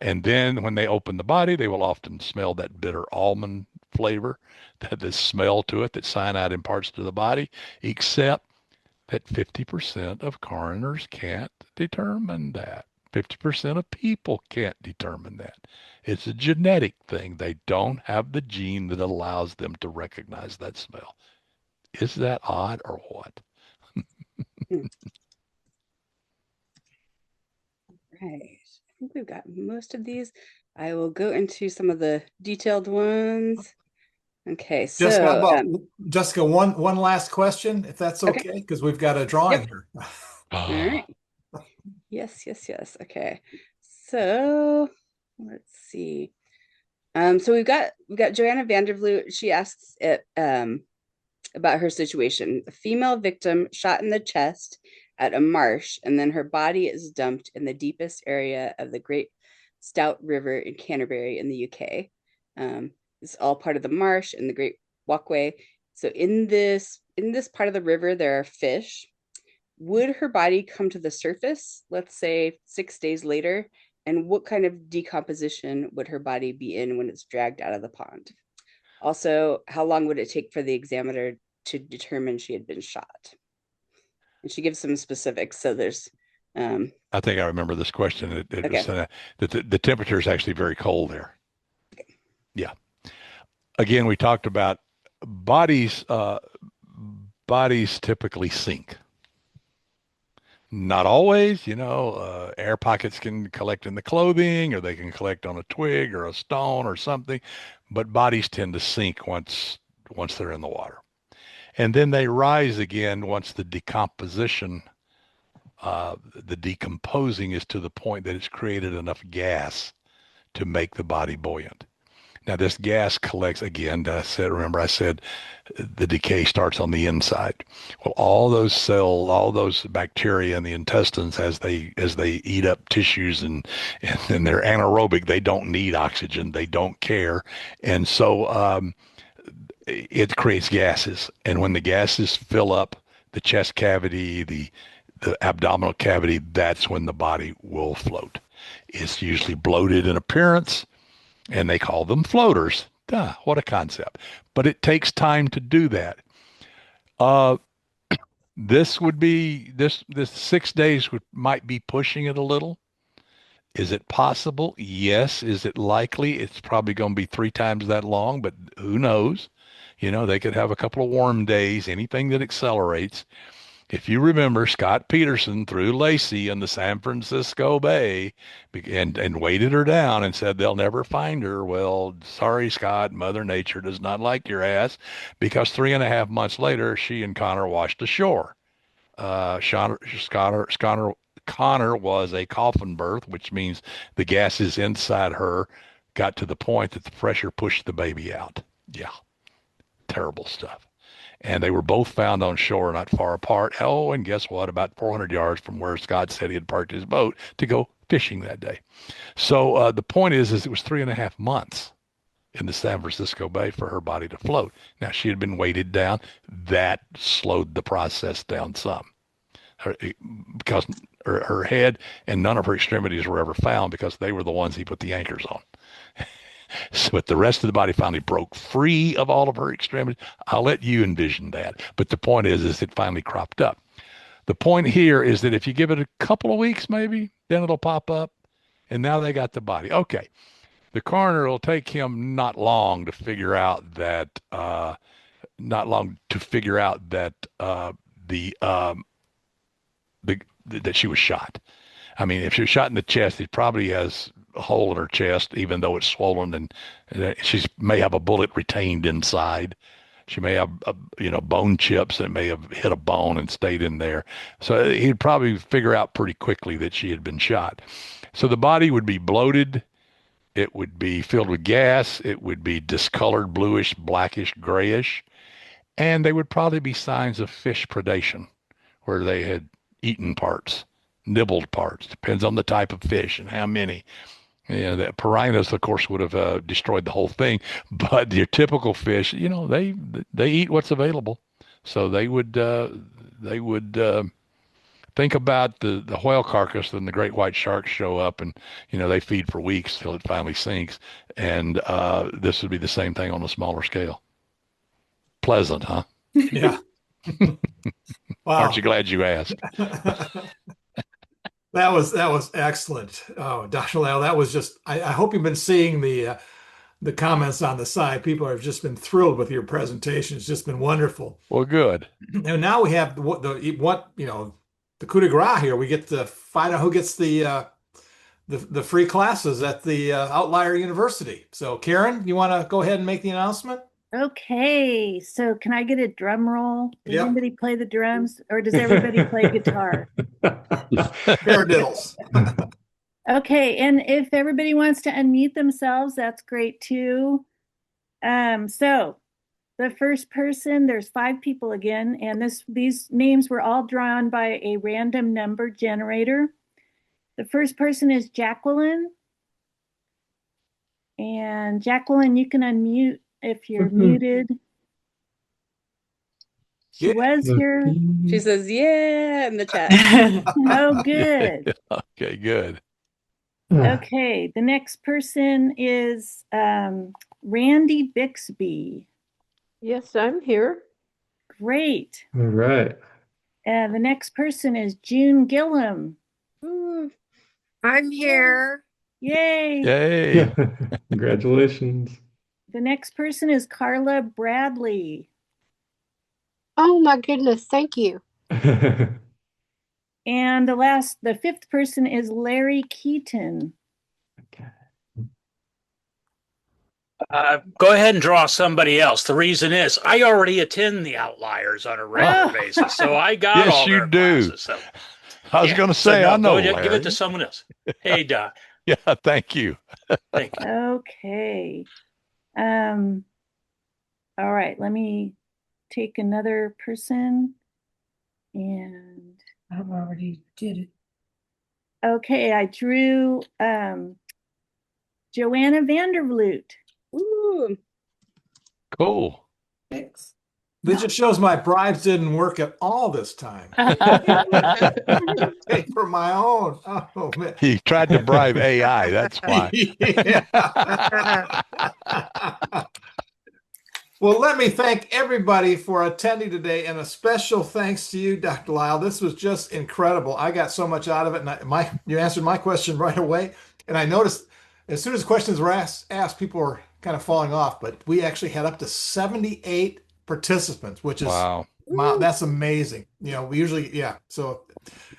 And then when they open the body, they will often smell that bitter almond flavor, the smell to it that cyanide imparts to the body, except that 50% of coroners can't determine that. 50% of people can't determine that. It's a genetic thing. They don't have the gene that allows them to recognize that smell. Is that odd or what? Right. I think we've got most of these. I will go into some of the detailed ones. Okay, Jessica, how so about Jessica, one last question, if that's okay, because we've got a drawing here. all right. Yes. Okay. So let's see. So we've got Joanna Vandervloot. She asks about her situation. A female victim shot in the chest at a marsh, and then her body is dumped in the deepest area of the Great Stout River in Canterbury in the UK. It's all part of the marsh and the Great Walkway. So in this part of the river, there are fish. Would her body come to the surface, let's say 6 days later? And what kind of decomposition would her body be in when it's dragged out of the pond? Also, how long would it take for the examiner to determine she had been shot? And she gives some specifics. So there's I think I remember this question. It was okay. that the temperature is actually very cold there. Okay. Yeah. Again, we talked about bodies. Bodies typically sink. Not always, air pockets can collect in the clothing, or they can collect on a twig or a stone or something, but bodies tend to sink once they're in the water. And then they rise again once the decomposition, the decomposing is to the point that it's created enough gas to make the body buoyant. Now, this gas collects again. I said the decay starts on the inside. Well, all those cells, all those bacteria in the intestines, as they eat up tissues and they're anaerobic, they don't need oxygen. They don't care, and so it creates gases. And when the gases fill up the chest cavity, the abdominal cavity, that's when the body will float. It's usually bloated in appearance, and they call them floaters. Duh, what a concept. But it takes time to do that. This 6 days might be pushing it a little. Is it possible? Yes. Is it likely? It's probably going to be 3 times that long, but who knows? They could have a couple of warm days, anything that accelerates. If you remember, Scott Peterson threw Lacey in the San Francisco Bay and weighted her down and said they'll never find her. Well, sorry, Scott, Mother Nature does not like your ass, because 3.5 months later, she and Connor washed ashore. Connor was a coffin birth, which means the gases inside her got to the point that the pressure pushed the baby out. Yeah, terrible stuff. and they were both found on shore not far apart. Oh, and guess what? About 400 yards from where Scott said he had parked his boat to go fishing that day. So the point is it was 3.5 months in the San Francisco Bay for her body to float. Now, she had been weighted down. That slowed the process down some. Because her head and none of her extremities were ever found because they were the ones he put the anchors on. So, but the rest of the body finally broke free of all of her extremities. I'll let you envision that. But the point is it finally cropped up. The point here is that if you give it a couple of weeks, maybe, then it'll pop up. And now they got the body. Okay. The coroner will take him not long to figure out that, the, that she was shot. I mean, if she was shot in the chest, it probably has a hole in her chest, even though it's swollen, and she may have a bullet retained inside. She may have, bone chips that may have hit a bone and stayed in there. So he'd probably figure out pretty quickly that she had been shot. So the body would be bloated. It would be filled with gas. It would be discolored, bluish, blackish, grayish. And they would probably be signs of fish predation, where they had eaten parts, nibbled parts. Depends on the type of fish and how many. The piranhas, of course, would have destroyed the whole thing. But your typical fish, they eat what's available. So they would think about the whale carcass, and the great white sharks show up, and they feed for weeks till it finally sinks. And this would be the same thing on a smaller scale. Pleasant, huh? Yeah. Wow. Aren't you glad you asked? That was excellent. Oh, Dr. Lyle, that was just, I hope you've been seeing the comments on the side. People have just been thrilled with your presentation. It's just been wonderful. Well, good. And now we have the coup de grace here. We get to find out who gets the free classes at the Outlier University. So Karen, you want to go ahead and make the announcement? Okay, so can I get a drum roll? Does Yep. anybody play the drums, or does everybody play guitar? Paradiddles. Okay, and if everybody wants to unmute themselves, that's great too. So the first person, there's 5 people again, and these names were all drawn by a random number generator. The first person is Jacqueline. And Jacqueline, you can unmute if you're muted. She Yeah. was here. She says, yeah, in the chat. Oh, good. Okay, good. Okay, the next person is Randy Bixby. Yes, I'm here. Great. All right. And the next person is June Gillum. Ooh. I'm here. Yay. Yay. Congratulations. The next person is Carla Bradley. Oh my goodness, thank you. And the 5th person is Larry Keaton. Okay. Go ahead and draw somebody else. The reason is I already attend the Outliers on a regular basis, so I got Yes, all you their do. classes. So, I was going to say, no, I know. Give Larry. it to someone else. Hey, Doc. Yeah, thank you. Thank you. Okay. All right, let me take another person. And I already did it. okay, I drew Joanna Vandervloot. Ooh. Cool. Thanks. This just shows my bribes didn't work at all this time. Pay for my own. Oh man. He tried to bribe AI. That's why. Yeah. Well, let me thank everybody for attending today, and a special thanks to you, Dr. Lyle. This was just incredible. I got so much out of it, and you answered my question right away. And I noticed as soon as questions were asked, people were kind of falling off, but we actually had up to 78 participants, which is Wow. That's amazing. We usually, yeah. So,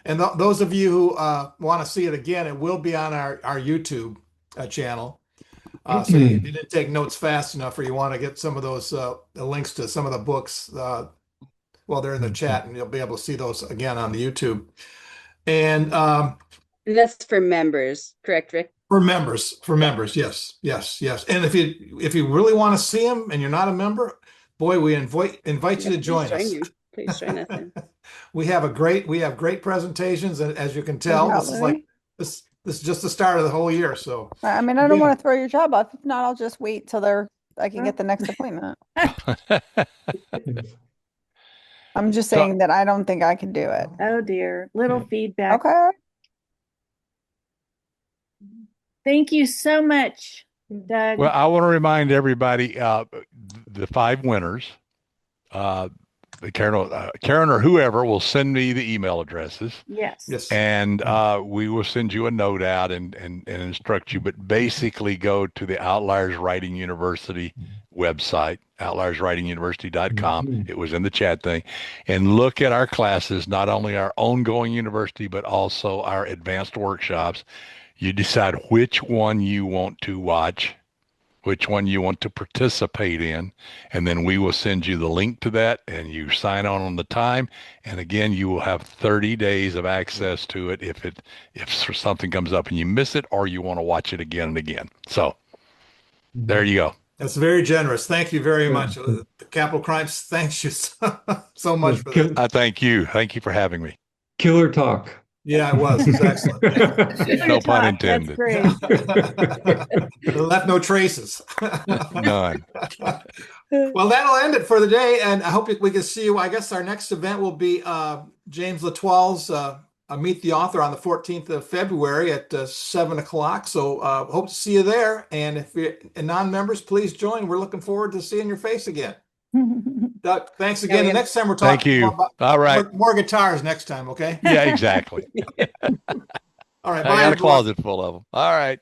and those of you who want to see it again, it will be on our YouTube channel. So if you didn't take notes fast enough, or you want to get some of those links to some of the books, they're in the chat, and you'll be able to see those again on the YouTube. And That's for members, correct, Rick? for members, yes. And if you really want to see them and you're not a member, boy, we invite you to Please join us. you. Please join us. We have great presentations, and as you can tell, this is like this is just the start of the whole year. So I mean, I don't Yeah. want to throw your job off. If not, I'll just wait till I can get the next appointment. I'm just So- saying that I don't think I can do it. Oh dear, little feedback. Okay. Thank you so much, Doug. Well, I want to remind everybody, the 5 winners, Karen or whoever will send me the email addresses. Yes. And we will send you a note out and instruct you. But basically, go to the Outliers Writing University website, outlierswritinguniversity.com. It was in the chat thing. And look at our classes, not only our ongoing university, but also our advanced workshops. You decide which one you want to watch, which one you want to participate in, and then we will send you the link to that, and you sign on the time. And again, you will have 30 days of access to it if something comes up and you miss it, or you want to watch it again and again. So there you go. That's very generous. Thank you very much. The Capital Crimes thanks you so much for that. I thank you. Thank you for having me. Killer talk. Yeah, it was. It was excellent. Yeah. No pun intended. That's great. It left no traces. None. Well, that'll end it for the day, and I hope we can see you. I guess our next event will be James Latoile's Meet the Author on the 14th of February at 7 o'clock. So hope to see you there. And if you're non-members, please join. We're looking forward to seeing your face again. Doug, thanks again. The next time we're talking Thank you. about All right. more guitars next time, okay? Yeah, exactly. All right. I Bye, got a everyone. closet full of them. All right.